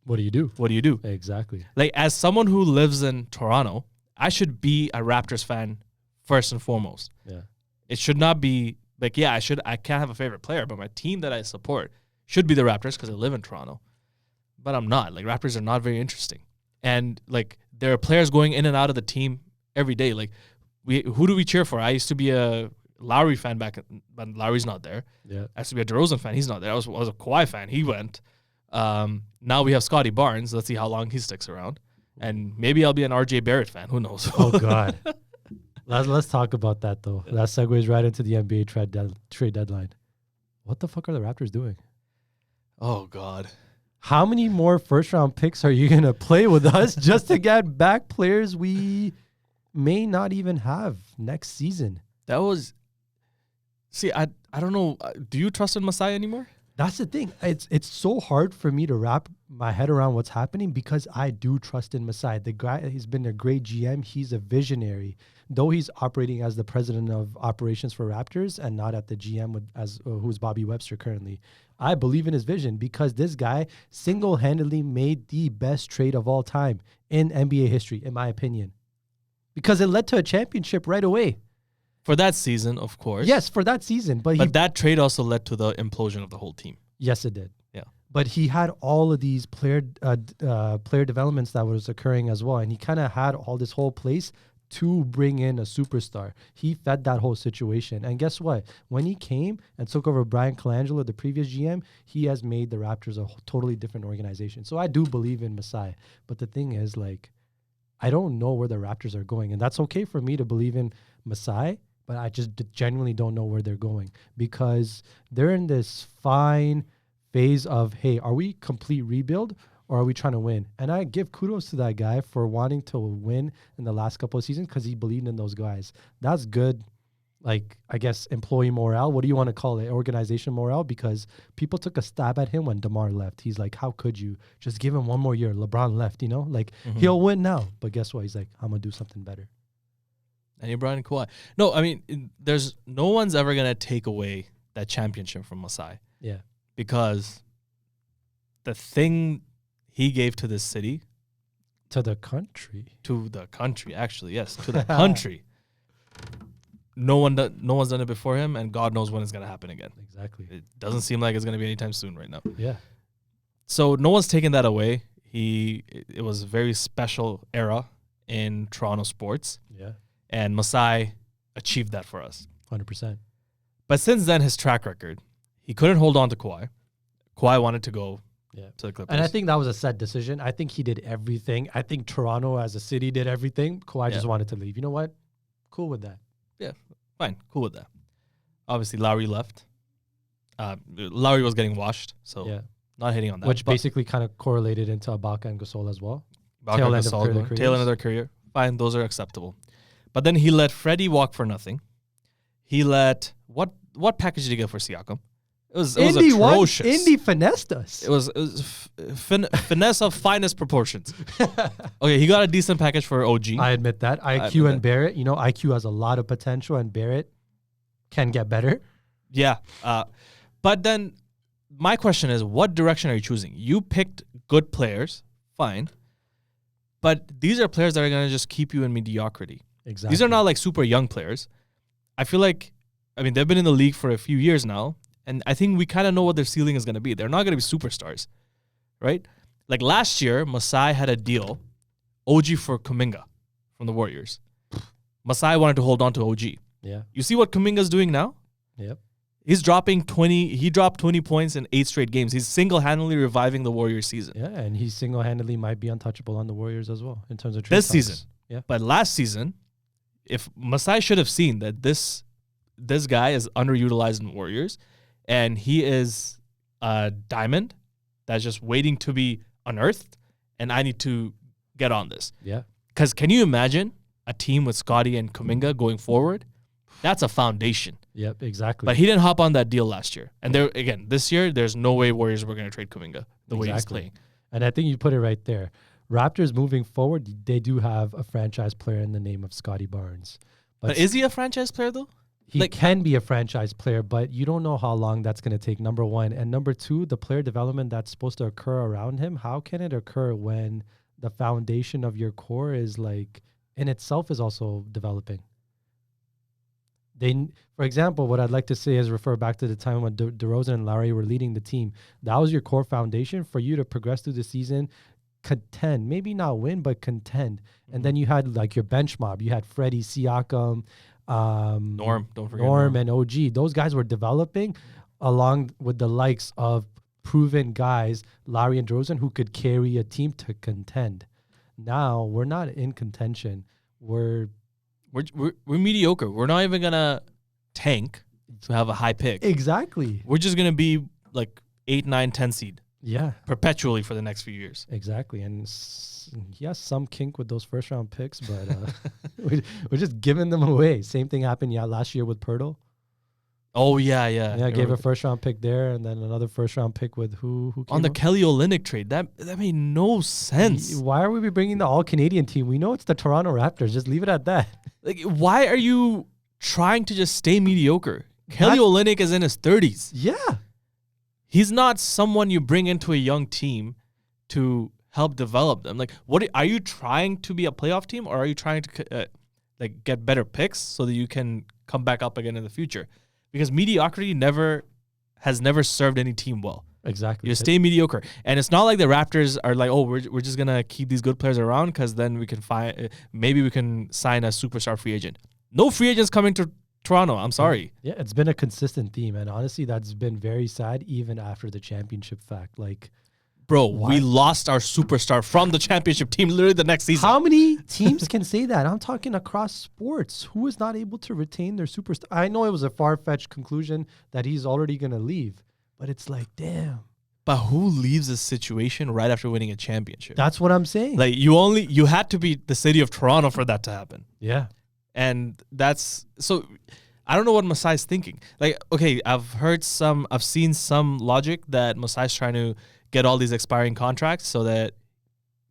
What do you do? what do you do? Exactly. Like, as someone who lives in Toronto, I should be a Raptors fan first and foremost. Yeah. It should not be like, I can't have a favorite player, but my team that I support should be the Raptors because I live in Toronto. But I'm not. Like, Raptors are not very interesting. And like, there are players going in and out of the team every day. Like, who do we cheer for? I used to be a Lowry fan but Lowry's not there. Yeah. I used to be a DeRozan fan. He's not there. I was a Kawhi fan. He went. Now we have Scotty Barnes. Let's see how long he sticks around. And maybe I'll be an RJ Barrett fan. Who knows? Oh, God. Let's talk about that, though. That segues right into the NBA trade deadline. What the fuck are the Raptors doing? Oh, God. How many more first-round picks are you going to play with us just to get back players we may not even have next season? That was... See, I don't know. Do you trust in Masai anymore? That's the thing. It's so hard for me to wrap my head around what's happening, because I do trust in Masai. The guy, he's been a great GM. He's a visionary. Though he's operating as the president of operations for Raptors and not at the GM who's Bobby Webster currently. I believe in his vision, because this guy single-handedly made the best trade of all time in NBA history, in my opinion, because it led to a championship right away. For that season, of course. Yes, for that season. But that trade also led to the implosion of the whole team. Yes, it did. Yeah. But he had all of these player developments that was occurring as well. And he kind of had all this whole place to bring in a superstar. He fed that whole situation. And guess what? When he came and took over Brian Colangelo, the previous GM, he has made the Raptors a totally different organization. So I do believe in Masai. But the thing is, like, I don't know where the Raptors are going. And that's okay for me to believe in Masai, but I just genuinely don't know where they're going, because they're in this fine phase of, hey, are we complete rebuild or are we trying to win? And I give kudos to that guy for wanting to win in the last couple of seasons, because he believed in those guys. That's good, like, I guess, employee morale. What do you want to call it? Organization morale, because people took a stab at him when DeMar left. He's like, how could you? Just give him one more year. LeBron left, like, he'll win now. But guess what? He's like, I'm going to do something better. And you brought in Kawhi. No, I mean, there's no one's ever going to take away that championship from Masai. Yeah. Because the thing he gave to this city. To the country, actually, yes. To the country. No one's done it before him, and God knows when it's going to happen again. Exactly. It doesn't seem like it's going to be anytime soon right now. Yeah. So no one's taken that away. It was a very special era in Toronto sports. Yeah. And Masai achieved that for us. 100%. But since then, his track record, he couldn't hold on to Kawhi. Kawhi wanted to go to the Clippers. And I think that was a set decision. I think he did everything. I think Toronto as a city did everything. Kawhi just wanted to leave. You know what? Cool with that. Yeah, fine. Cool with that. Obviously, Lowry left. Lowry was getting washed, so Yeah. not hitting on that. Which But basically kind of correlated into Ibaka and Gasol as well. Ibaka, tail end of Gasol their going- careers. tail end of their career. Fine, those are acceptable. But then he let Freddie walk for nothing. He let what package did he get for Siakam? It was atrocious. Indy finessed us. It was finesse of finest proportions. Okay, he got a decent package for OG. I admit that. IQ admit and that. Barrett, IQ has a lot of potential and Barrett can get better. Yeah. But then my question is, what direction are you choosing? You picked good players, fine. But these are players that are going to just keep you in mediocrity. Exactly. These are not like super young players. I feel like, they've been in the league for a few years now, and I think we kind of know what their ceiling is going to be. They're not going to be superstars, right? Like last year, Masai had a deal, OG for Kuminga from the Warriors. Masai wanted to hold on to OG. Yeah. You see what Kuminga's doing now? Yep. He's dropping 20. He dropped 20 points in 8 straight games. He's single-handedly reviving the Warriors season. Yeah, and he single-handedly might be untouchable on the Warriors as well in terms of trade This talks. season. Yeah. But last season, if Masai should have seen that this guy is underutilized in Warriors, and he is a diamond that's just waiting to be unearthed, and I need to get on this. Yeah. Because can you imagine a team with Scotty and Kuminga going forward? That's a foundation. Yep, exactly. But he didn't hop on that deal last year. And there again, this year, there's no way Warriors were going to trade Kuminga the way he's playing. And I think you put it right there. Raptors moving forward, they do have a franchise player in the name of Scotty Barnes. But is he a franchise player, though? He can be a franchise player, but you don't know how long that's going to take, number one. And number two, the player development that's supposed to occur around him, how can it occur when the foundation of your core is like in itself is also developing? For example, what I'd like to say is refer back to the time when DeRozan and Lowry were leading the team. That was your core foundation for you to progress through the season, contend, maybe not win, but contend. Mm-hmm. And then you had like your bench mob. You had Freddie, Siakam, Norm, don't forget Norm and OG. Those guys were developing along with the likes of proven guys, Lowry and DeRozan, who could carry a team to contend. Now we're not in contention. We're mediocre. We're not even gonna tank to have a high pick. Exactly. We're just gonna be like 8, 9, 10 seed. Yeah. Perpetually for the next few years. Exactly. And he has some kink with those first round picks, but we're just giving them away. Same thing happened last year with Pirtle. Oh yeah. Yeah, gave a first round pick there and then another first round pick with who came on the up? Kelly Olynyk trade. That made no sense. Why are we bringing the all Canadian team? We know it's the Toronto Raptors. Just leave it at that. Like, why are you trying to just stay mediocre? Kelly Olynyk is in his 30s. Yeah. He's not someone you bring into a young team to help develop them. Like, what are you trying to be a playoff team, or are you trying to get better picks so that you can come back up again in the future? Because mediocrity has never served any team well. Exactly. You stay mediocre, and it's not like the Raptors are like, oh, we're just gonna keep these good players around because then we can maybe we can sign a superstar free agent. No free agents coming to Toronto. I'm sorry. Yeah, it's been a consistent theme, and honestly, that's been very sad even after the championship fact. Like, bro, we lost our superstar from the championship team literally the next season. How many teams can say that? I'm talking across sports. Who is not able to retain their superstar? I know it was a far-fetched conclusion that he's already going to leave, but it's like, damn. But who leaves this situation right after winning a championship? That's what I'm saying. Like, you had to be the city of Toronto for that to happen. Yeah. And that's so. I don't know what Masai's thinking. Like, okay, I've seen some logic that Masai's trying to get all these expiring contracts so that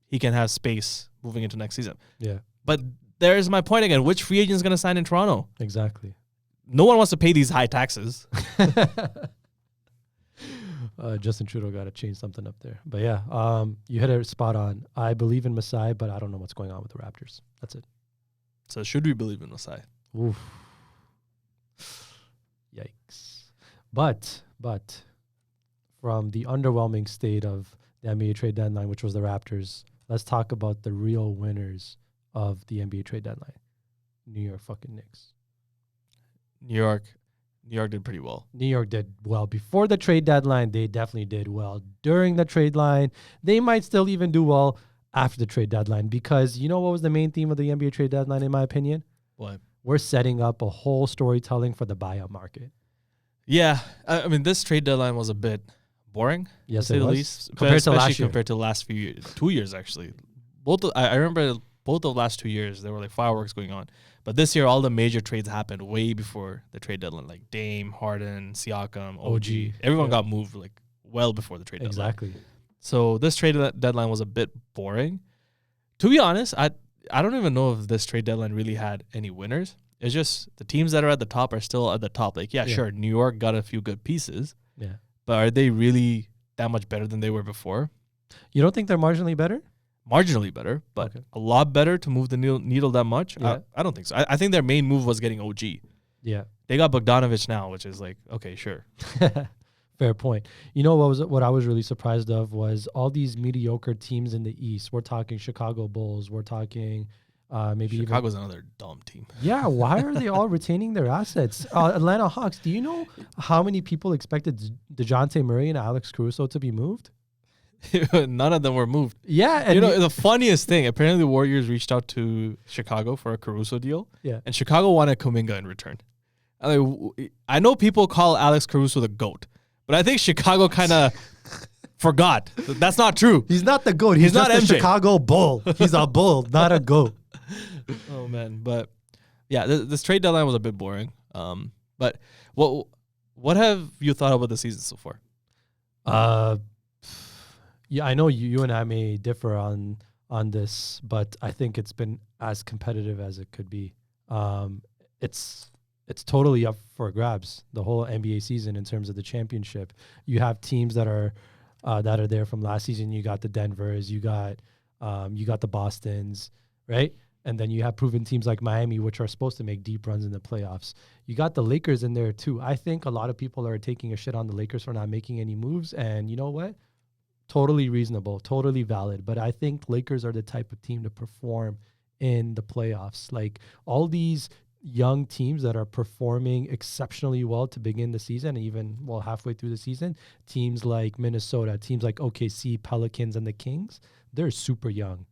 he can have space moving into next season. Yeah. But there's my point again. Which free agent is going to sign in Toronto? Exactly. No one wants to pay these high taxes. Justin Trudeau got to change something up there. But yeah, you hit it spot on. I believe in Masai, but I don't know what's going on with the Raptors. That's it. So should we believe in Masai? Oof. Yikes. But from the underwhelming state of the NBA trade deadline, which was the Raptors, let's talk about the real winners of the NBA trade deadline. New York fucking Knicks. New York did pretty well. New York did well. Before the trade deadline, they definitely did well. During the trade line, they might still even do well after the trade deadline, because you know what was the main theme of the NBA trade deadline, in my opinion? What? We're setting up a whole storytelling for the buyout market. Yeah, I mean, this trade deadline was a bit boring, Yes, to say it the was. least, Compared to especially last year. compared to the last 2 years actually. I remember both of the last 2 years there were like fireworks going on, but this year all the major trades happened way before the trade deadline. Like Dame, Harden, Siakam, OG, everyone got moved like well before the trade deadline. Exactly. So this trade deadline was a bit boring. To be honest, I don't even know if this trade deadline really had any winners. It's just the teams that are at the top are still at the top. Like, yeah, sure, New York got a few good pieces. Yeah. But are they really that much better than they were before? You don't think they're marginally better? Marginally better, but a lot better to move the needle that much? Yeah. I don't think so. I think their main move was getting OG. Yeah. They got Bogdanovich now, which is like, okay, sure. Fair point. You know what I was really surprised of was all these mediocre teams in the East. We're talking Chicago Bulls. We're talking maybe Chicago's another dumb team. Yeah, why are they all retaining their assets? Atlanta Hawks, do you know how many people expected DeJounte Murray and Alex Caruso to be moved? None of them were moved. Yeah. And you know, the funniest thing, apparently the Warriors reached out to Chicago for a Caruso deal. Yeah. And Chicago wanted Kuminga in return. I know people call Alex Caruso the GOAT, but I think Chicago kind of forgot. That's not true. He's not the GOAT. He's not just a MJ. Chicago Bull. He's a bull, not a GOAT. Oh, man. But, yeah, this trade deadline was a bit boring. But what have you thought about the season so far? Yeah, I know you and I may differ on this, but I think it's been as competitive as it could be. It's totally up for grabs, the whole NBA season in terms of the championship. You have teams that are there from last season. You got the Denvers, you got the Bostons, right? And then you have proven teams like Miami, which are supposed to make deep runs in the playoffs. You got the Lakers in there too. I think a lot of people are taking a shit on the Lakers for not making any moves, and you know what? Totally reasonable, totally valid. But I think Lakers are the type of team to perform in the playoffs. Like all these young teams that are performing exceptionally well to begin the season, even halfway through the season, teams like Minnesota, teams like OKC, Pelicans, and the Kings, they're super young.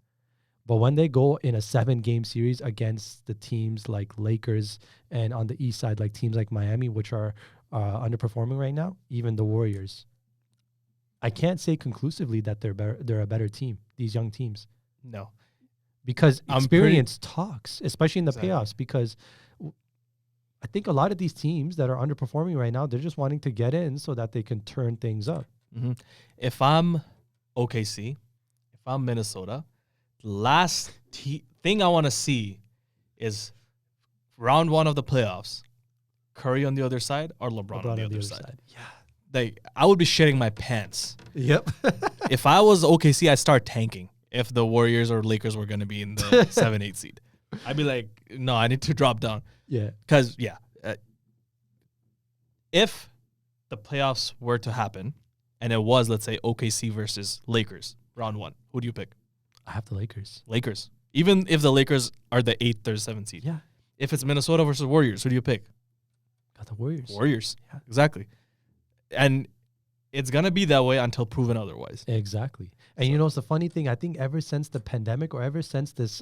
But when they go in a 7-game series against the teams like Lakers and on the east side, like teams like Miami, which are underperforming right now, even the Warriors, I can't say conclusively that they're a better team, these young teams. No. Because experience talks, especially in the playoffs, because I think a lot of these teams that are underperforming right now, they're just wanting to get in so that they can turn things up. Mm-hmm. If I'm OKC, if I'm Minnesota, the last thing I want to see is round 1 of the playoffs, Curry on the other side or LeBron on the other side. Yeah. Like, I would be shitting my pants. Yep. If I was OKC, I'd start tanking. If the Warriors or Lakers were going to be in the 7-8 seed, I'd be like, no, I need to drop down. Yeah. Because, if the playoffs were to happen and it was, let's say, OKC versus Lakers, round 1, who do you pick? I have the Lakers. Lakers. Even if the Lakers are the 8th or 7th seed. Yeah. If it's Minnesota versus Warriors, who do you pick? Got the Warriors. Warriors. Yeah. Exactly. And it's going to be that way until proven otherwise. Exactly. And you know, it's the funny thing. I think ever since the pandemic or ever since this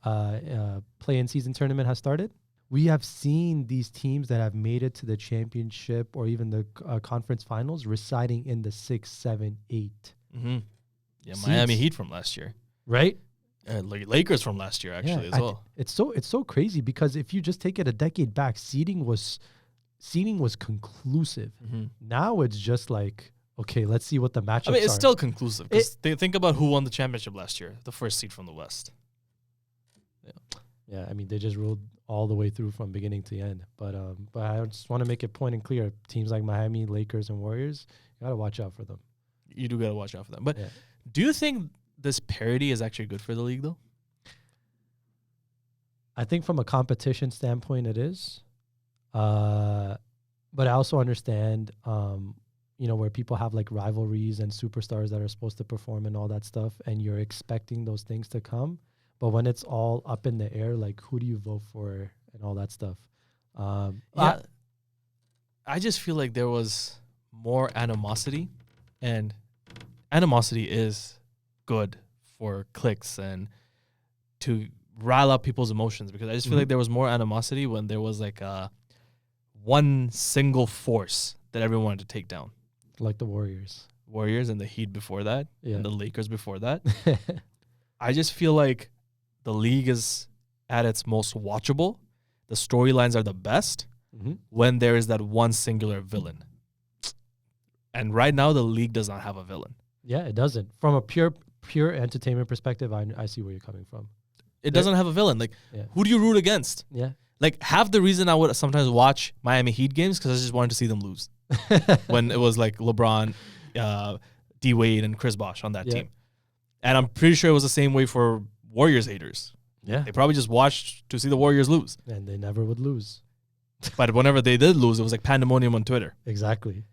play-in season tournament has started, we have seen these teams that have made it to the championship or even the conference finals residing in the 6, 7, 8. Mm-hmm. Yeah, Miami Heat from last year. Right? Lakers from last year, actually, as well. It's so crazy because if you just take it a decade back, seeding was conclusive. Mm-hmm. Now it's just like, okay, let's see what the matchups are. I mean, it's still conclusive. Think about who won the championship last year, the first seed from the West. Yeah, I mean, they just ruled all the way through from beginning to end. But I just want to make it point and clear. Teams like Miami, Lakers, and Warriors, you got to watch out for them. You do got to watch out for them. But do you think this parity is actually good for the league, though? I think from a competition standpoint, it is. But I also understand, where people have like rivalries and superstars that are supposed to perform and all that stuff, and you're expecting those things to come. But when it's all up in the air, like who do you vote for and all that stuff? I just feel like there was more animosity, and animosity is good for clicks and to rile up people's emotions, because I just feel like there was more animosity when there was like one single force that everyone wanted to take down. Like the Warriors. Warriors and the Heat before that, Yeah. and the Lakers before that. I just feel like the league is at its most watchable. The storylines are the best when there is that one singular villain. And right now, the league does not have a villain. Yeah, it doesn't. From a pure entertainment perspective, I see where you're coming from. It doesn't have a villain. Like, who do you root against? Yeah. Like, half the reason I would sometimes watch Miami Heat games because I just wanted to see them lose. When it was like LeBron, D Wade, and Chris Bosh on that team. And I'm pretty sure it was the same way for Warriors haters. Yeah. They probably just watched to see the Warriors lose. And they never would lose. But whenever they did lose, it was like pandemonium on Twitter. Exactly.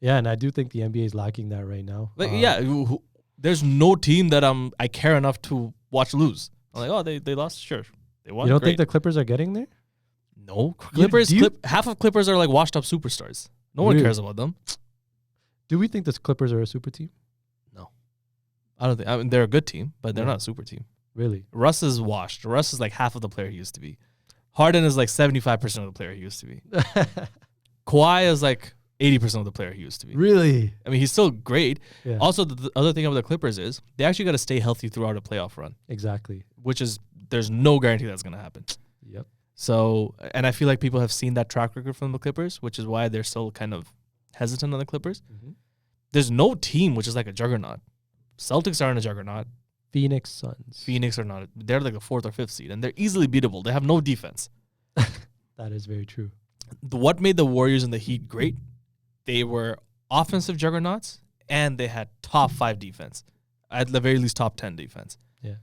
Yeah, and I do think the NBA is lacking that right now. Like, there's no team that I care enough to watch lose. I'm like, oh, they lost? Sure. They won. You don't Great. think the Clippers are getting there? No. Half of Clippers are like washed up superstars. No one cares about them. Do we think the Clippers are a super team? No. I don't think. I mean, they're a good team, but they're not a super team. Really? Russ is washed. Russ is like half of the player he used to be. Harden is like 75% of the player he used to be. Kawhi is like 80% of the player he used to be. Really? I mean, he's still great. Yeah. Also, the other thing about the Clippers is they actually got to stay healthy throughout a playoff run. Exactly. Which is, there's no guarantee that's going to happen. Yep. So, and I feel like people have seen that track record from the Clippers, which is why they're still kind of hesitant on the Clippers. There's no team which is like a juggernaut. Celtics aren't a juggernaut. Phoenix Suns. Phoenix are not. They're like the 4th or 5th seed, and they're easily beatable. They have no defense. That is very true. What made the Warriors and the Heat great? They were offensive juggernauts, and they had top 5 defense. At the very least, top 10 defense. Yeah.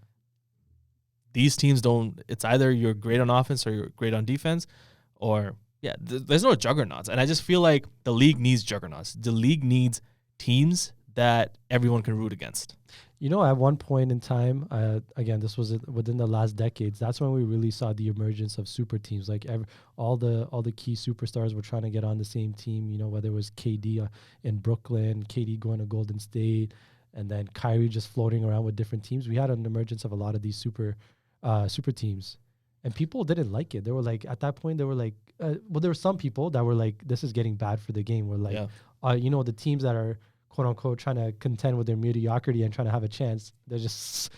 These teams don't. It's either you're great on offense or you're great on defense, or there's no juggernauts. And I just feel like the league needs juggernauts. The league needs teams that everyone can root against. You know, at one point in time, again, this was within the last decades. That's when we really saw the emergence of super teams. Like all the key superstars were trying to get on the same team. You know, whether it was KD in Brooklyn, KD going to Golden State, and then Kyrie just floating around with different teams. We had an emergence of a lot of these super teams, and people didn't like it. They were like, at that point, they were like, well, there were some people that were like, this is getting bad for the game. We're like, you know, the teams that are quote unquote trying to contend with their mediocrity and trying to have a chance, they're just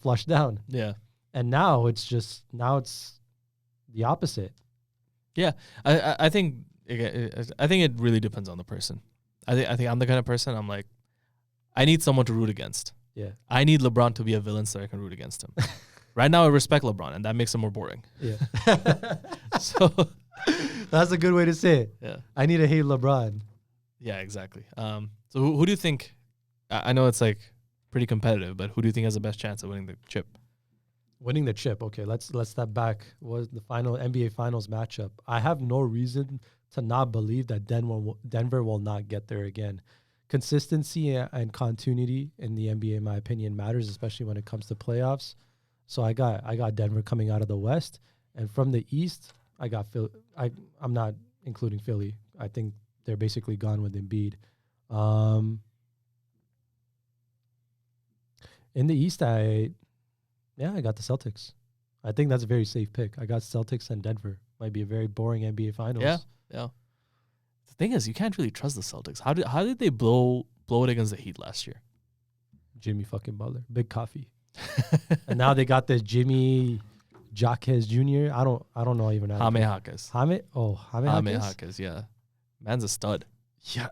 flushed down. Yeah. And now it's the opposite. Yeah. I think it really depends on the person. I think I'm the kind of person, I'm like, I need someone to root against. Yeah. I need LeBron to be a villain so I can root against him. Right now I respect LeBron, and that makes him more boring. Yeah. So that's a good way to say it. Yeah. I need to hate LeBron. Yeah, exactly. So who do you think? I know it's like pretty competitive, but who do you think has the best chance of winning the chip? Winning the chip. Okay, let's step back. Was the final NBA Finals matchup? I have no reason to not believe that Denver will not get there again. Consistency and continuity in the NBA, in my opinion, matters, especially when it comes to playoffs. So I got Denver coming out of the West, and from the East, I got Philly. I'm not including Philly. I think they're basically gone with Embiid. In the East, I got the Celtics. I think that's a very safe pick. I got Celtics and Denver. Might be a very boring NBA Finals. Yeah. The thing is, you can't really trust the Celtics. How did they blow it against the Heat last year? Jimmy fucking Butler, big coffee. And now they got this Jimmy Jaquez Jr. I don't know even. Jaime Jaquez. Jaime Jaquez. Yeah, man's a stud. Yeah.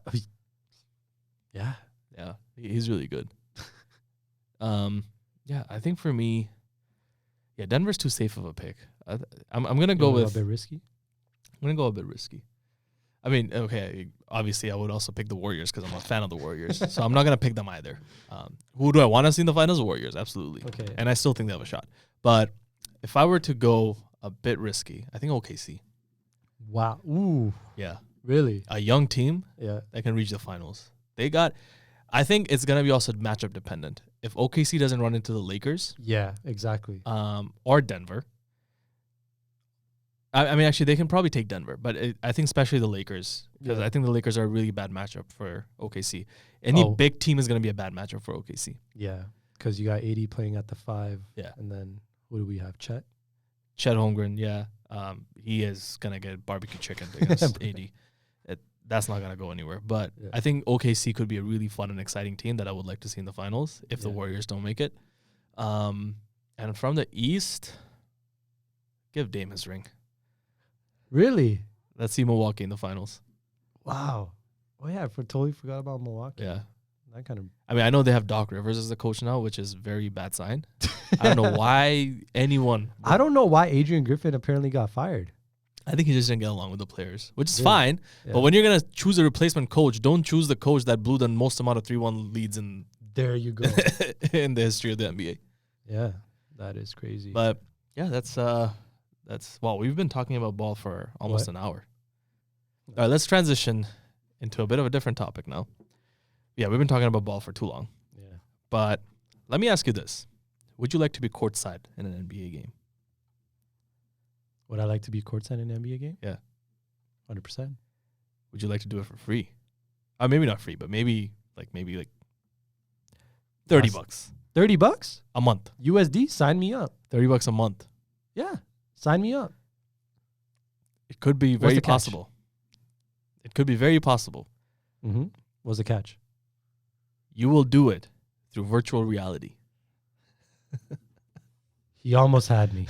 Yeah. He's really good. Yeah, I think for me, Denver's too safe of a pick. I'm gonna go with a bit risky. I'm gonna go a bit risky. I mean, okay, obviously I would also pick the Warriors because I'm a fan of the Warriors. So I'm not gonna pick them either. Who do I want to see in the finals? The Warriors, absolutely. Okay. And I still think they have a shot. But if I were to go a bit risky, I think OKC. Wow. Ooh. Yeah. Really? A young team. Yeah. That can reach the finals. I think it's gonna be also matchup dependent. If OKC doesn't run into the Lakers, yeah, exactly, or Denver, I mean, actually, they can probably take Denver, but I think especially the Lakers, because I think the Lakers are a really bad matchup for OKC. Any big team is gonna be a bad matchup for OKC. Yeah, because you got AD playing at the 5. Yeah, and then who do we have? Chet. Chet Holmgren, yeah. He is going to get barbecue chicken against AD. That's not going to go anywhere. But I think OKC could be a really fun and exciting team that I would like to see in the finals if the Warriors don't make it. And from the East, give Dame his ring. Really? Let's see Milwaukee in the finals. Wow. Oh, yeah. I totally forgot about Milwaukee. Yeah. That kind of. I mean, I know they have Doc Rivers as the coach now, which is very bad sign. I don't know why anyone. I don't know why Adrian Griffin apparently got fired. I think he just didn't get along with the players, which is fine. Yeah. But when you're going to choose a replacement coach, don't choose the coach that blew the most amount of 3-1 leads in there you go in the history of the NBA. Yeah, that is crazy. But yeah, that's well, we've been talking about ball for almost an hour. All right, let's transition into a bit of a different topic now. Yeah, we've been talking about ball for too long. Yeah. But let me ask you this. Would you like to be courtside in an NBA game? Would I like to be courtside in an NBA game? Yeah. 100%. Would you like to do it for free? Maybe not free, but maybe like $30. $30 a month. USD, sign me up. $30 a month. Yeah, sign me up. It could be very possible. It could be very possible. Mm-hmm. What's the catch? You will do it through virtual reality. He almost had me.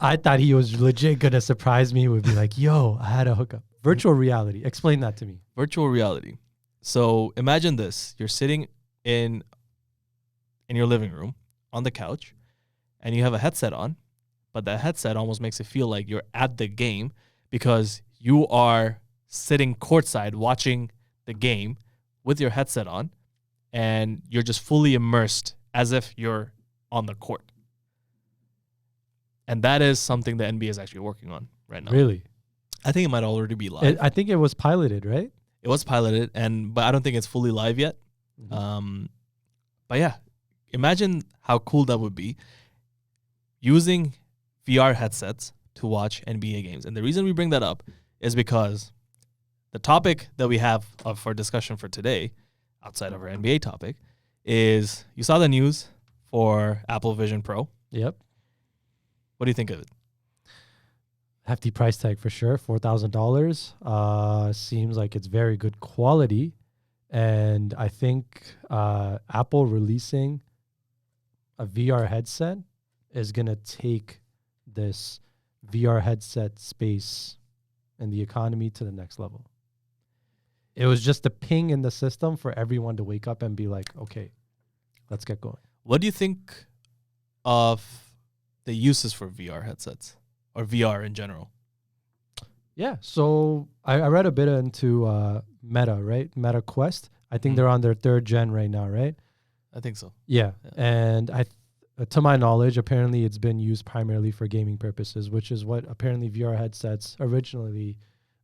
I thought he was legit gonna surprise me. Would be like, "Yo, I had a hookup." Virtual reality. Explain that to me. Virtual reality. So imagine this: you're sitting in your living room on the couch, and you have a headset on, but that headset almost makes it feel like you're at the game because you are sitting courtside watching the game with your headset on, and you're just fully immersed as if you're on the court. And that is something the NBA is actually working on right now. Really? I think it might already be live. I think it was piloted, right? It was piloted, but I don't think it's fully live yet. Mm-hmm. But yeah, imagine how cool that would be using VR headsets to watch NBA games. And the reason we bring that up is because the topic that we have for discussion for today, outside of our NBA topic, is you saw the news for Apple Vision Pro. Yep. What do you think of it? Hefty price tag for sure, $4,000. Seems like it's very good quality. And I think Apple releasing a VR headset is going to take this VR headset space and the economy to the next level. It was just a ping in the system for everyone to wake up and be like, okay, let's get going. What do you think of the uses for VR headsets or VR in general? Yeah, so I read a bit into Meta, right? Meta Quest. I think they're on their 3rd gen right now, right? I think so. Yeah. And to my knowledge, apparently it's been used primarily for gaming purposes, which is what apparently VR headsets originally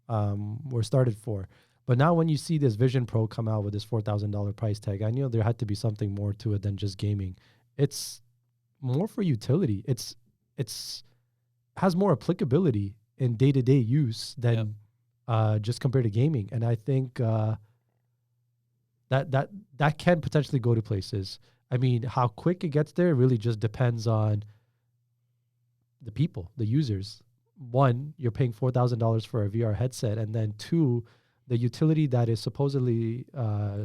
were started for. But now when you see this Vision Pro come out with this $4,000 price tag, I knew there had to be something more to it than just gaming. It's more for utility. It's has more applicability in day-to-day use than just compared to gaming. And I think that can potentially go to places. I mean, how quick it gets there really just depends on the people, the users. One, you're paying $4,000 for a VR headset, and then two, the utility that is supposedly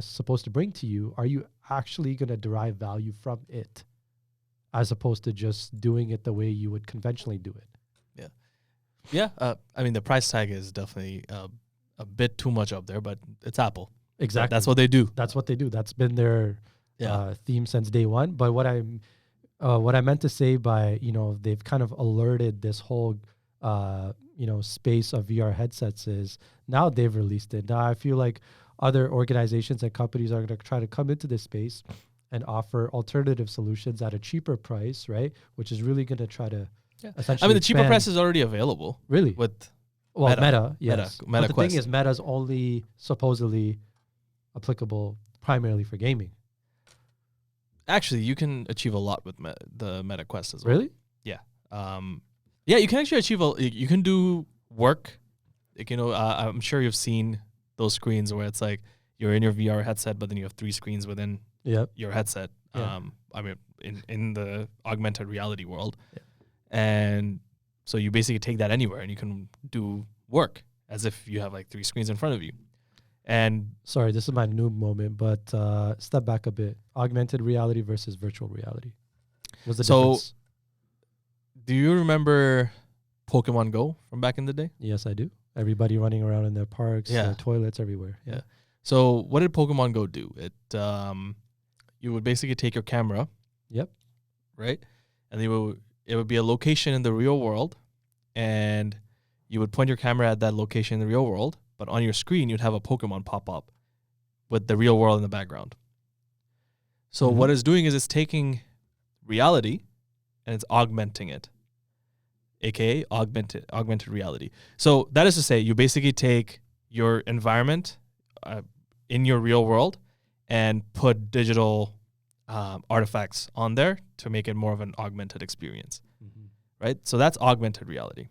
supposed to bring to you, are you actually going to derive value from it as opposed to just doing it the way you would conventionally do it? Yeah. I mean, the price tag is definitely a bit too much up there, but it's Apple. Exactly. That's what they do. That's what they do. That's been their theme since day one. But what I meant to say by, they've kind of alerted this whole, space of VR headsets is now they've released it. Now I feel like other organizations and companies are going to try to come into this space and offer alternative solutions at a cheaper price, right? Which is really going to try to essentially the cheaper price is already available. Really? With Meta, yes. Meta but the Quest. thing is, Meta's only supposedly applicable primarily for gaming. Actually, you can achieve a lot with the Meta Quest as well. Really? Yeah. You can actually achieve you can do work. Like, I'm sure you've seen those screens where it's like you're in your VR headset, but then you have 3 screens within your headset. Yeah. I mean, in the augmented reality world. Yeah. And So you basically take that anywhere and you can do work as if you have like 3 screens in front of you. And Sorry, this is my noob moment, but step back a bit. Augmented reality versus virtual reality. What's the difference? do you remember Pokemon Go from back in the day? Yes, I do. Everybody running around in their parks, Yeah. their toilets, everywhere. Yeah. So what did Pokemon Go do? It you would basically take your camera, Yep. right? And it would be a location in the real world, and you would point your camera at that location in the real world, but on your screen you'd have a Pokemon pop up with the real world in the background. So what it's doing is it's taking reality and it's augmenting it, aka augmented reality. So that is to say, you basically take your environment in your real world and put digital artifacts on there to make it more of an augmented experience, right? So that's augmented reality.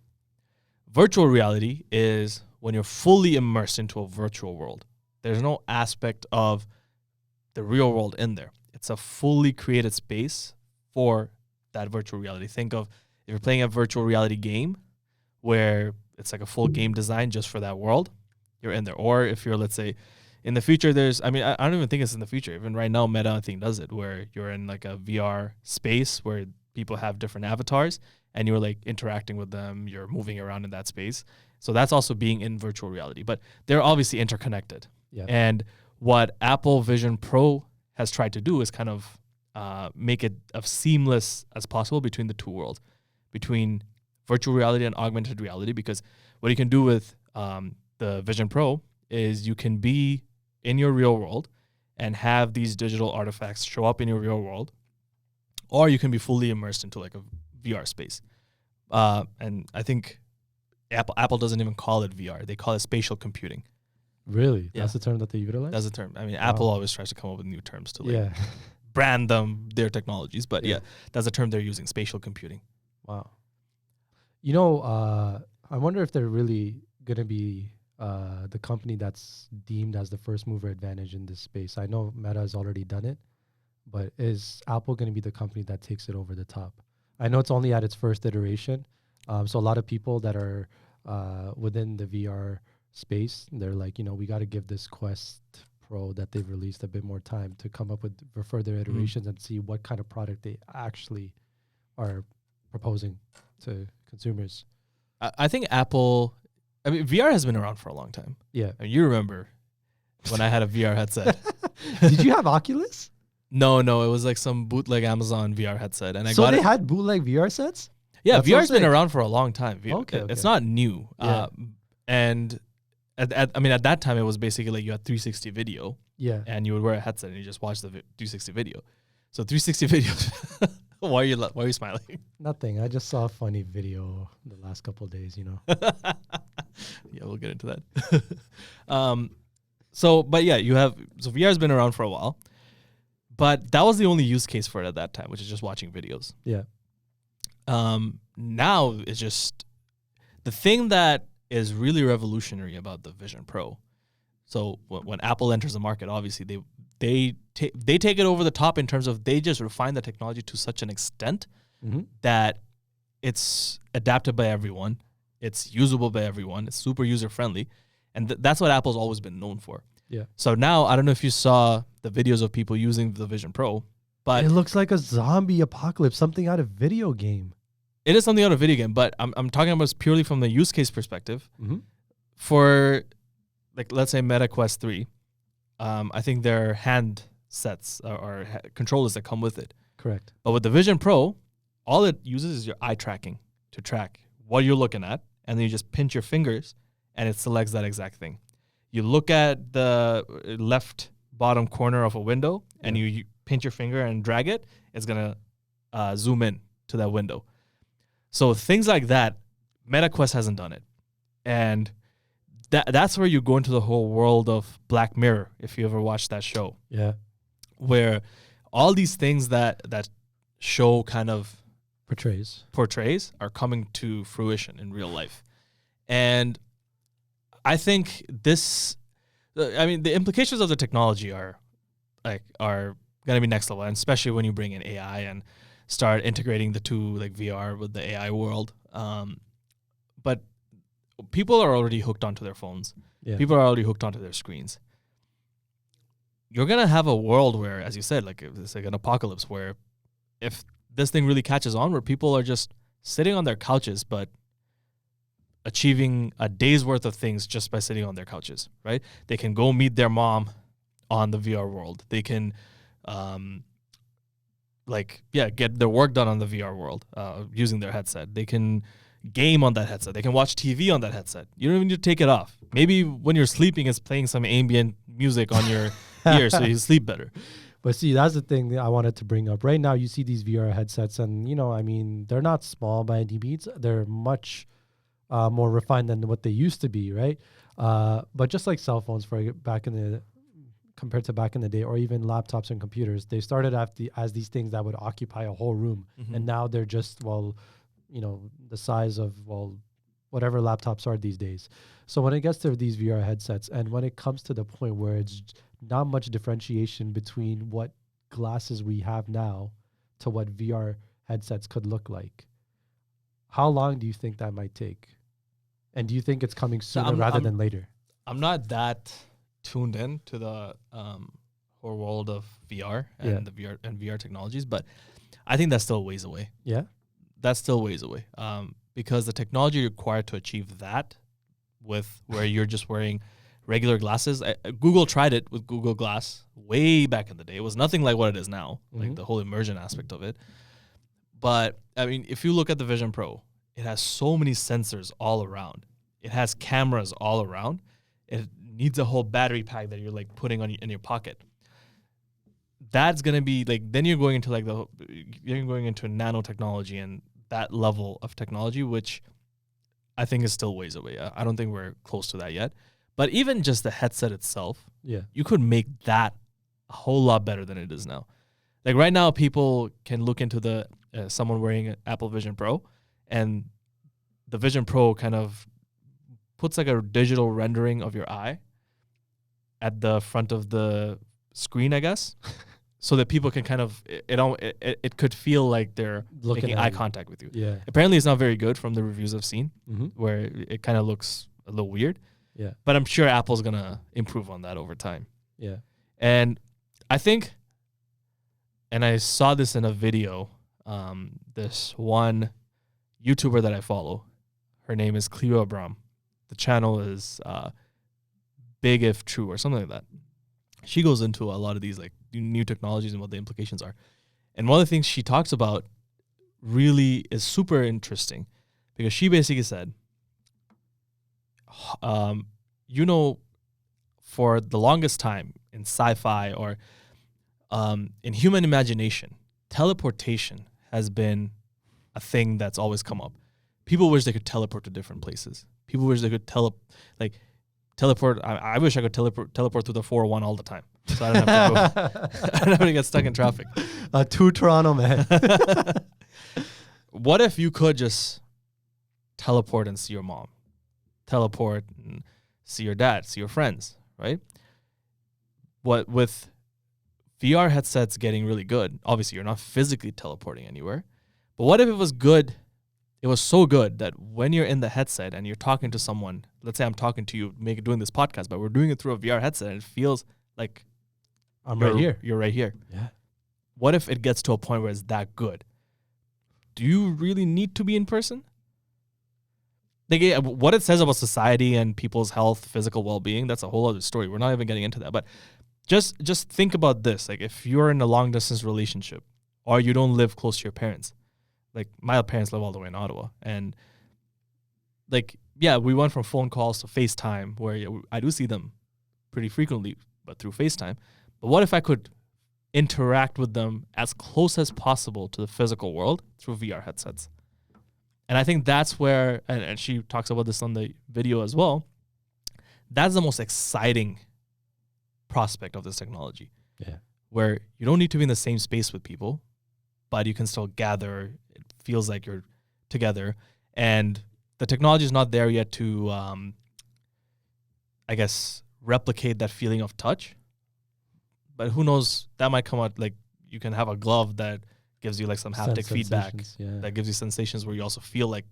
Virtual reality is when you're fully immersed into a virtual world. There's no aspect of the real world in there. It's a fully created space for that virtual reality. Think of if you're playing a virtual reality game where it's like a full game design just for that world, you're in there. Or if you're, let's say, in the future, I don't even think it's in the future. Even right now, Meta, I think, does it, where you're in like a VR space where people have different avatars and you're like interacting with them, you're moving around in that space. So that's also being in virtual reality. But they're obviously interconnected. Yeah. And what Apple Vision Pro has tried to do is kind of make it as seamless as possible between the two worlds, between virtual reality and augmented reality, because what you can do with the Vision Pro is you can be in your real world and have these digital artifacts show up in your real world, or you can be fully immersed into like a VR space. And I think Apple doesn't even call it VR. They call it spatial computing. Really? Yeah. That's the term that they utilize? That's the term. I mean, Apple always tries to come up with new terms to like yeah. brand them, their technologies. But yeah, that's the term they're using, spatial computing. Wow. You know, I wonder if they're really going to be the company that's deemed as the first mover advantage in this space. I know Meta has already done it, but is Apple going to be the company that takes it over the top? I know it's only at its first iteration. So a lot of people that are within the VR space, they're like, we got to give this Quest Pro that they've released a bit more time to come up with further iterations and see what kind of product they actually are proposing to consumers. I think Apple, VR has been around for a long time. Yeah. I mean, you remember when I had a VR headset. Did you have Oculus? No, it was like some bootleg Amazon VR headset. And they had bootleg VR sets? Yeah, That's VR's been around for a long time. Okay. It's not new. Yeah. And at that time, it was basically like you had 360 video. Yeah. And you would wear a headset and you just watch the 360 video. So 360 videos. Why are you smiling? Nothing. I just saw a funny video the last couple of days, Yeah, we'll get into that. So VR's been around for a while. But that was the only use case for it at that time, which is just watching videos. Yeah. Now it's just the thing that is really revolutionary about the Vision Pro. So when Apple enters the market, obviously they take it over the top in terms of they just refine the technology to such an extent that it's adapted by everyone, it's usable by everyone, it's super user friendly, and that's what Apple's always been known for. Yeah. So now I don't know if you saw the videos of people using the Vision Pro, but it looks like a zombie apocalypse, something out of video game. It is something out of video game, but I'm talking about purely from the use case perspective. For, like, let's say Meta Quest 3, I think there are handsets or controllers that come with it. Correct. But with the Vision Pro, all it uses is your eye tracking to track what you're looking at, and then you just pinch your fingers, and it selects that exact thing. You look at the left bottom corner of a window, and you pinch your finger and drag it, it's going to zoom in to that window. So things like that, MetaQuest hasn't done it. And that's where you go into the whole world of Black Mirror, if you ever watched that show. Yeah. Where all these things that show kind of portrays are coming to fruition in real life. And I think the implications of the technology are going to be next level, and especially when you bring in AI and start integrating the two, like VR with the AI world. but people are already hooked onto their phones. Yeah. People are already hooked onto their screens. You're going to have a world where, as you said, like it's like an apocalypse where if this thing really catches on, where people are just sitting on their couches, but achieving a day's worth of things just by sitting on their couches, right? They can go meet their mom on the VR world. They can, get their work done on the VR world using their headset. They can game on that headset. They can watch TV on that headset. You don't even need to take it off. Maybe when you're sleeping, it's playing some ambient music on your ear so you sleep better. But see, that's the thing that I wanted to bring up. Right now, you see these VR headsets, and they're not small by any means. They're much more refined than what they used to be, right? But just like cell phones, compared to back in the day, or even laptops and computers, they started as these things that would occupy a whole room, and now they're just the size of whatever laptops are these days. So when it gets to these VR headsets, and when it comes to the point where it's not much differentiation between what glasses we have now to what VR headsets could look like, how long do you think that might take? And do you think it's coming sooner rather than later? I'm not that tuned in to the whole world of VR and the VR technologies, but I think that's still a ways away. Yeah, that's still ways away. Because the technology required to achieve that, with where you're just wearing regular glasses. Google tried it with Google Glass way back in the day. It was nothing like what it is now, like the whole immersion aspect of it. But I mean, if you look at the Vision Pro, it has so many sensors all around. It has cameras all around. It needs a whole battery pack that you're like putting on in your pocket. That's gonna be like, then you're going into nanotechnology and that level of technology, which I think is still ways away. I don't think we're close to that yet. But even just the headset itself, you could make that a whole lot better than it is now. Like right now, people can look into the someone wearing an Apple Vision Pro, and the Vision Pro kind of puts like a digital rendering of your eye at the front of the screen, I guess, so that people can kind of it could feel like they're making eye contact with you. Yeah. Apparently, it's not very good from the reviews I've seen, where it kind of looks a little weird. Yeah. But I'm sure Apple's gonna improve on that over time. Yeah. And I think, and I saw this in a video, this one YouTuber that I follow, her name is Curry and LeBron. The channel is Big If True or something like that. She goes into a lot of these like new technologies and what the implications are. And one of the things she talks about really is super interesting, because she basically said, for the longest time in sci-fi or in human imagination, teleportation has been a thing that's always come up. People wish they could teleport to different places. People wish they could teleport. I wish I could teleport through the 401 all the time, so I don't have to go. I don't have to get stuck in traffic. To Toronto, man. What if you could just teleport and see your mom, teleport and see your dad, see your friends, right? What with VR headsets getting really good, obviously you're not physically teleporting anywhere, but what if it was good? It was so good that when you're in the headset and you're talking to someone, let's say I'm talking to you, doing this podcast, but we're doing it through a VR headset, and it feels like I'm right here. You're right here. Yeah. What if it gets to a point where it's that good? Do you really need to be in person? Like, what it says about society and people's health, physical well-being, that's a whole other story. We're not even getting into that. But just think about this. Like, if you're in a long-distance relationship or you don't live close to your parents, like my parents live all the way in Ottawa, and like, yeah, we went from phone calls to FaceTime, where I do see them pretty frequently, but through FaceTime. But what if I could interact with them as close as possible to the physical world through VR headsets? And I think that's where, and she talks about this on the video as well, that's the most exciting prospect of this technology. Yeah. Where you don't need to be in the same space with people, but you can still gather. It feels like you're together. And the technology is not there yet to, I guess, replicate that feeling of touch. But who knows, that might come out, like you can have a glove that gives you like some haptic feedback, that gives you sensations where you also feel like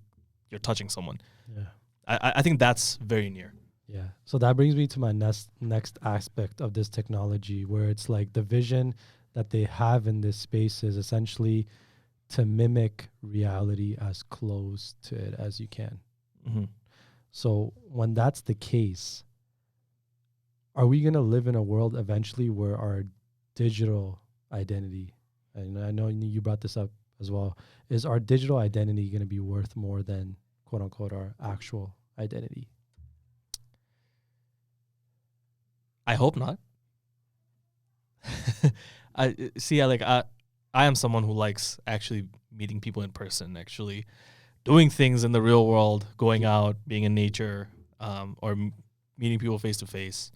you're touching someone. Yeah. I think that's very near. Yeah. So that brings me to my next aspect of this technology, where it's like the vision that they have in this space is essentially to mimic reality as close to it as you can. Mm-hmm. So when that's the case, are we going to live in a world eventually where our digital identity, and I know you brought this up as well, is our digital identity going to be worth more than quote unquote our actual identity? I hope not. I am someone who likes actually meeting people in person, actually doing things in the real world, going out, being in nature, or meeting people face to face.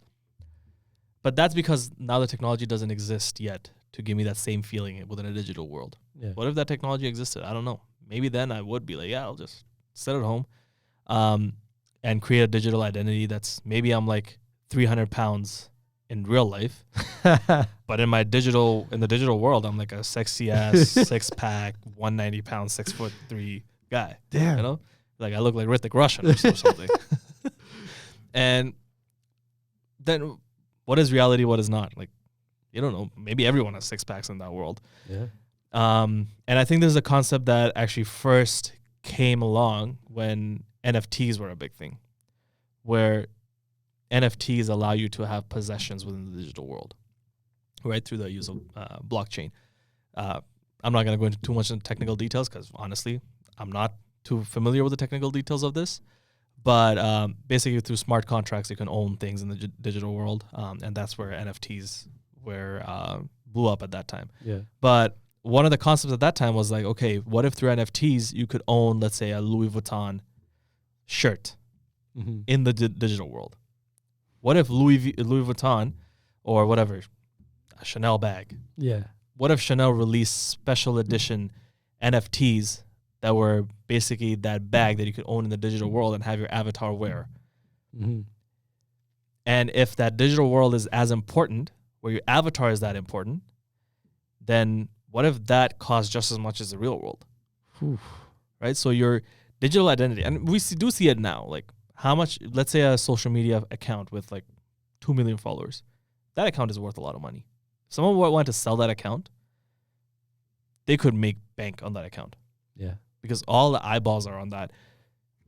But that's because now the technology doesn't exist yet to give me that same feeling within a digital world. Yeah. What if that technology existed? I don't know. Maybe then I would be like, yeah, I'll just sit at home, and create a digital identity that's maybe I'm like 300 pounds in real life, but in the digital world, I'm like a sexy ass 6-pack, 190 pound, 6'3" guy. Damn. You know, like I look like Hrithik Roshan or something. And then, what is reality? What is not? Like, you don't know. Maybe everyone has 6-packs in that world. Yeah. And I think there's a concept that actually first came along when NFTs were a big thing, where NFTs allow you to have possessions within the digital world, right, through the use of blockchain. I'm not going to go into too much in technical details because, honestly, I'm not too familiar with the technical details of this. But basically, through smart contracts, you can own things in the digital world, and that's where NFTs blew up at that time. Yeah. But one of the concepts at that time was like, okay, what if through NFTs you could own, let's say, a Louis Vuitton shirt in the digital world? What if Louis Vuitton or whatever, a Chanel bag? Yeah. What if Chanel released special edition NFTs that were basically that bag that you could own in the digital world and have your avatar wear? Mm-hmm. And if that digital world is as important, where your avatar is that important, then what if that costs just as much as the real world? Oof. Right? So your digital identity, and we do see it now, like how much, let's say a social media account with like 2 million followers, that account is worth a lot of money. If someone wanted to sell that account, they could make bank on that account. Yeah. Because all the eyeballs are on that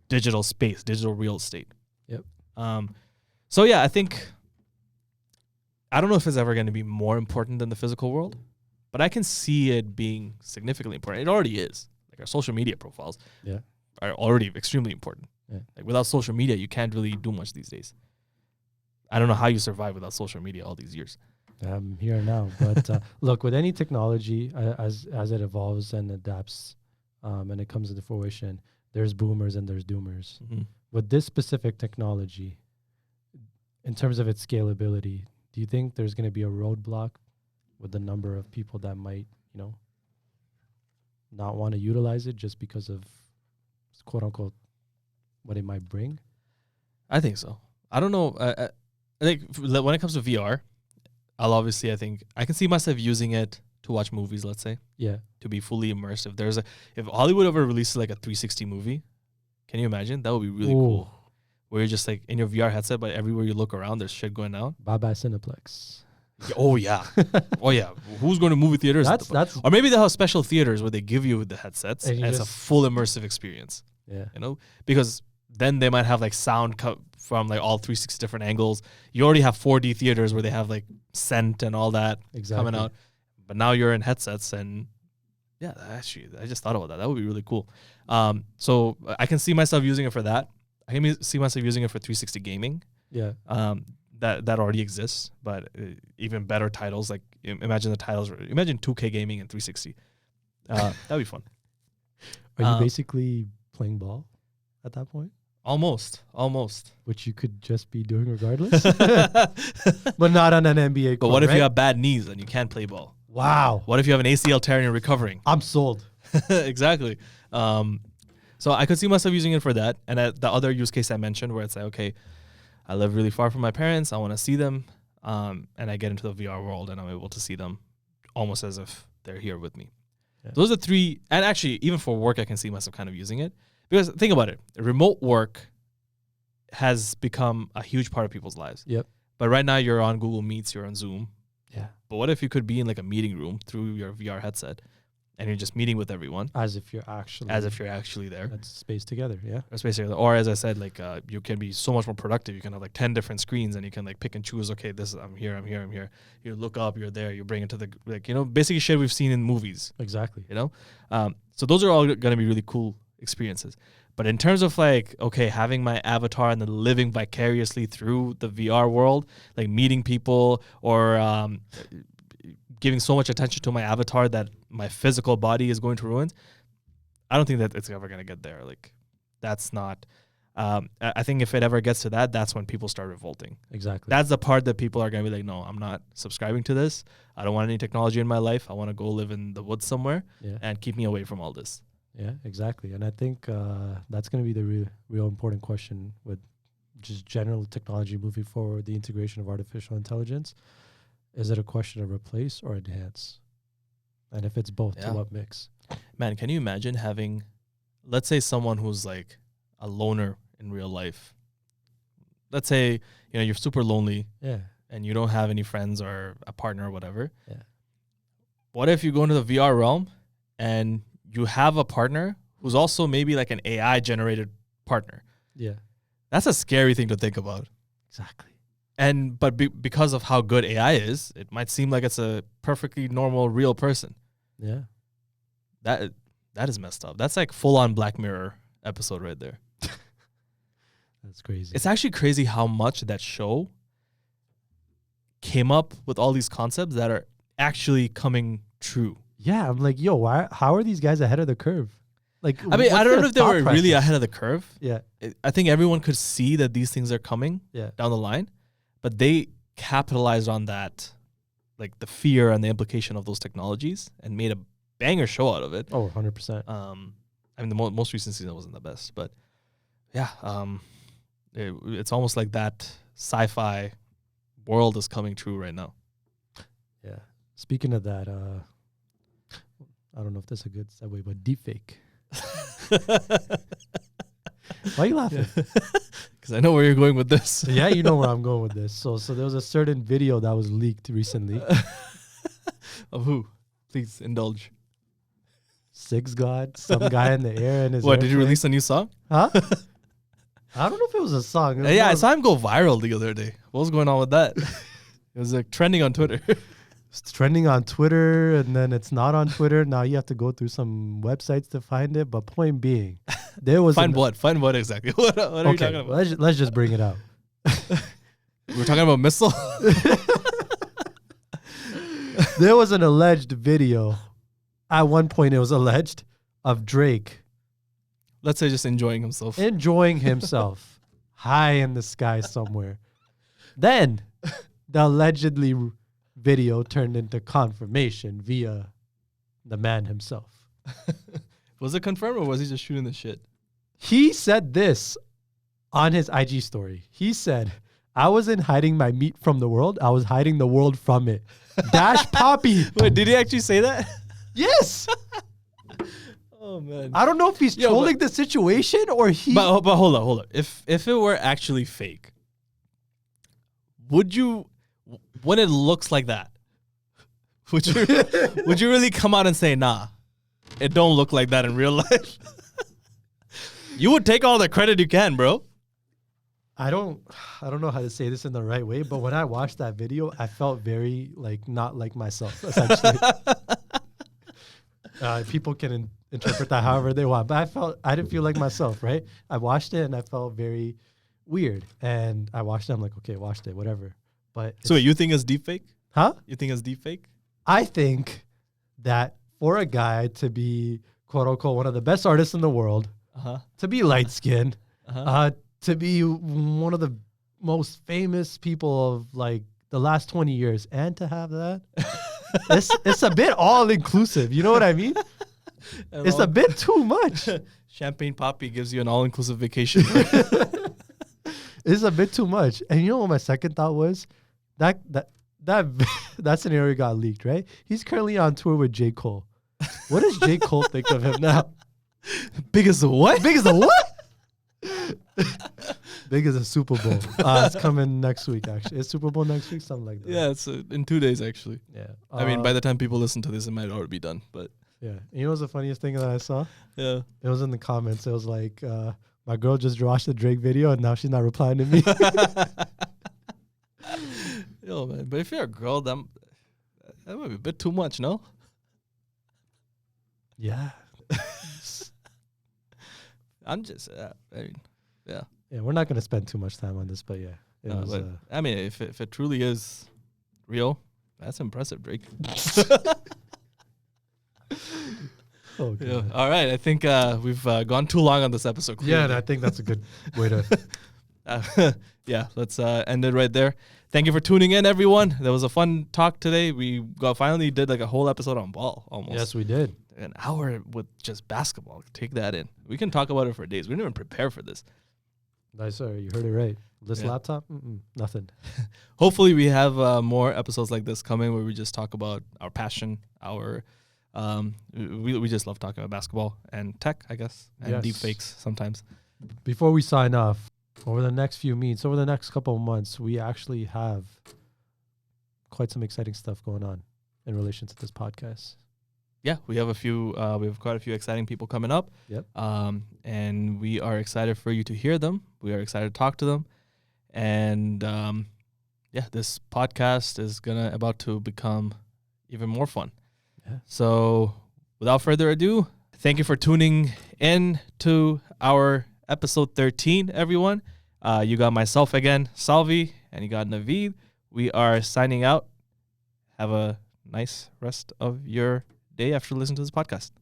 digital space, digital real estate. Yep. So yeah, I don't know if it's ever going to be more important than the physical world, but I can see it being significantly important. It already is. Like our social media profiles are already extremely important. Yeah. Like without social media, you can't really do much these days. I don't know how you survive without social media all these years. I'm here now. But look, with any technology, as it evolves and adapts, and it comes into fruition, there's boomers and there's doomers. Mm-hmm. With this specific technology, in terms of its scalability, do you think there's going to be a roadblock with the number of people that might, not want to utilize it just because of quote unquote what it might bring? I think so. I don't know. I think when it comes to VR, I think I can see myself using it to watch movies, let's say. Yeah. To be fully immersed. If Hollywood ever releases like a 360 movie, can you imagine? That would be really cool. Where you're just like in your VR headset, but everywhere you look around, there's shit going on. Bye-bye Cineplex. Oh yeah. Oh yeah. Who's going to movie theaters? Or maybe they'll have special theaters where they give you the headsets and it's a full immersive experience. Yeah. Because then they might have like sound from like all 360 different angles. You already have 4D theaters where they have like scent and all that coming out. But now you're in headsets and yeah, actually, I just thought about that. That would be really cool. So I can see myself using it for that. I can see myself using it for 360 gaming. Yeah. That already exists, but even better titles. Like imagine 2K gaming and 360. That'd be fun. Are you basically playing ball at that point? Almost. Which you could just be doing regardless, but not on an NBA court. But what if you have bad knees and you can't play ball? Wow. What if you have an ACL tear and you're recovering? I'm sold. Exactly. So I could see myself using it for that. And the other use case I mentioned where it's like, okay, I live really far from my parents. I want to see them. And I get into the VR world and I'm able to see them almost as if they're here with me. Yeah. Those are three. And actually, even for work, I can see myself kind of using it Because think about it. Remote work has become a huge part of people's lives. Yep. But right now you're on Google Meets, you're on Zoom. Yeah. But what if you could be in like a meeting room through your VR headset and you're just meeting with everyone As if you're actually there? That's space together. Yeah. Or as I said, like you can be so much more productive. You can have like 10 different screens and you can like pick and choose. Okay, I'm here. You look up, you're there. You bring it to the basically shit we've seen in movies. Exactly. So those are all going to be really cool experiences. But in terms of like, okay, having my avatar and then living vicariously through the VR world, like meeting people or giving so much attention to my avatar that my physical body is going to ruin, I don't think that it's ever going to get there. Like, that's not. I think if it ever gets to that, that's when people start revolting. Exactly. That's the part that people are going to be like, no, I'm not subscribing to this. I don't want any technology in my life. I want to go live in the woods somewhere and keep me away from all this. Yeah, exactly. And I think that's going to be the real important question with just general technology moving forward, the integration of artificial intelligence. Is it a question of replace or enhance? And if it's both, to what mix? Man, can you imagine having, let's say, someone who's like a loner in real life? Let's say, you're super lonely and you don't have any friends or a partner or whatever. Yeah. What if you go into the VR realm and you have a partner who's also maybe like an AI generated partner? Yeah. That's a scary thing to think about. Exactly. But because of how good AI is, it might seem like it's a perfectly normal, real person. Yeah. That is messed up. That's like full on Black Mirror episode right there. That's crazy. It's actually crazy how much that show came up with all these concepts that are actually coming true. Yeah, I'm like, how are these guys ahead of the curve? Like, I mean, I don't know if they were really ahead of the curve. Yeah. I think everyone could see that these things are coming down the line, but they capitalized on that, like the fear and the implication of those technologies, and made a banger show out of it. Oh, 100%. I mean, the most recent season wasn't the best, but yeah, it's almost like that sci-fi world is coming true right now. Yeah. Speaking of that, I don't know if that's a good segue, but deepfake. Why are you laughing? Because I know where you're going with this. Yeah, you know where I'm going with this. So there was a certain video that was leaked recently. Of who? Please indulge. Six God, some guy in the air and his. What, did you release a new song? Huh? I don't know if it was a song. I saw him go viral the other day. What was going on with that? It was like trending on Twitter. It's trending on Twitter, and then it's not on Twitter. Now you have to go through some websites to find it. But point being, there was Find what exactly? What are you talking about? Let's just bring it out. We're talking about missile. There was an alleged video. At one point, it was alleged of Drake. Let's say just enjoying himself. High in the sky somewhere. Then the allegedly video turned into confirmation via the man himself. Was it confirmed or was he just shooting the shit? He said this on his IG story. He said, I wasn't hiding my meat from the world. I was hiding the world from it. Dash Poppy. Wait, did he actually say that? Yes. Oh, man. I don't know if he's trolling the situation or he... But hold on. If it were actually fake, would you... When it looks like that, would you really come out and say, nah, it don't look like that in real life? You would take all the credit you can, bro. I don't know how to say this in the right way, but when I watched that video, I felt very not like myself, essentially. People can interpret that however they want, but I didn't feel like myself, right? I watched it and I felt very weird. And I watched it, I'm like, okay, watched it, whatever. But so wait, you think it's deepfake? Huh? You think it's deepfake? I think that for a guy to be quote unquote one of the best artists in the world, to be light skinned, to be one of the most famous people of like the last 20 years, and to have that, it's a bit all inclusive. You know what I mean? It's a bit too much. Champagne Poppy gives you an all inclusive vacation. It's a bit too much. And you know what my second thought was? That scenario got leaked, right? He's currently on tour with J. Cole. What does J. Cole think of him now? Big as the what? Big as a what? Big as a Super Bowl. It's coming next week, actually. Is Super Bowl next week? Something like that. Yeah, it's in 2 days, actually. Yeah. I mean, by the time people listen to this, it might already be done. But yeah. You know what's the funniest thing that I saw? yeah. It was in the comments. It was like, my girl just watched the Drake video and now she's not replying to me. Yo, man. But if you're a girl, that might be a bit too much, no? Yeah. I'm just, I mean, yeah. Yeah, we're not going to spend too much time on this, but yeah. It was, but, I mean, if it truly is real, that's impressive, Drake. oh, Yeah. God. All right. I think we've gone too long on this episode. Yeah, clearly. and I think that's a good way to. Yeah, let's end it right there. Thank you for tuning in, everyone. That was a fun talk today. We finally did like a whole episode on ball, almost. Yes, we did. An hour with just basketball. Take that in. We can talk about it for days. We didn't even prepare for this. Nice, sir. You heard it right. This Yeah. laptop? Nothing. Hopefully, we have more episodes like this coming where we just talk about our passion, our we just love talking about basketball and tech, I guess, and Yes. deep fakes sometimes. Before we sign off, over the next few meets, over the next couple of months, we actually have quite some exciting stuff going on in relation to this podcast. Yeah, we have quite a few exciting people coming up. Yep. And we are excited for you to hear them. We are excited to talk to them. And yeah, this podcast is about to become even more fun. Yeah. So without further ado, thank you for tuning in to our episode 13, everyone. You got myself again, Salvi, and you got Naveed. We are signing out. Have a nice rest of your day after listening to this podcast.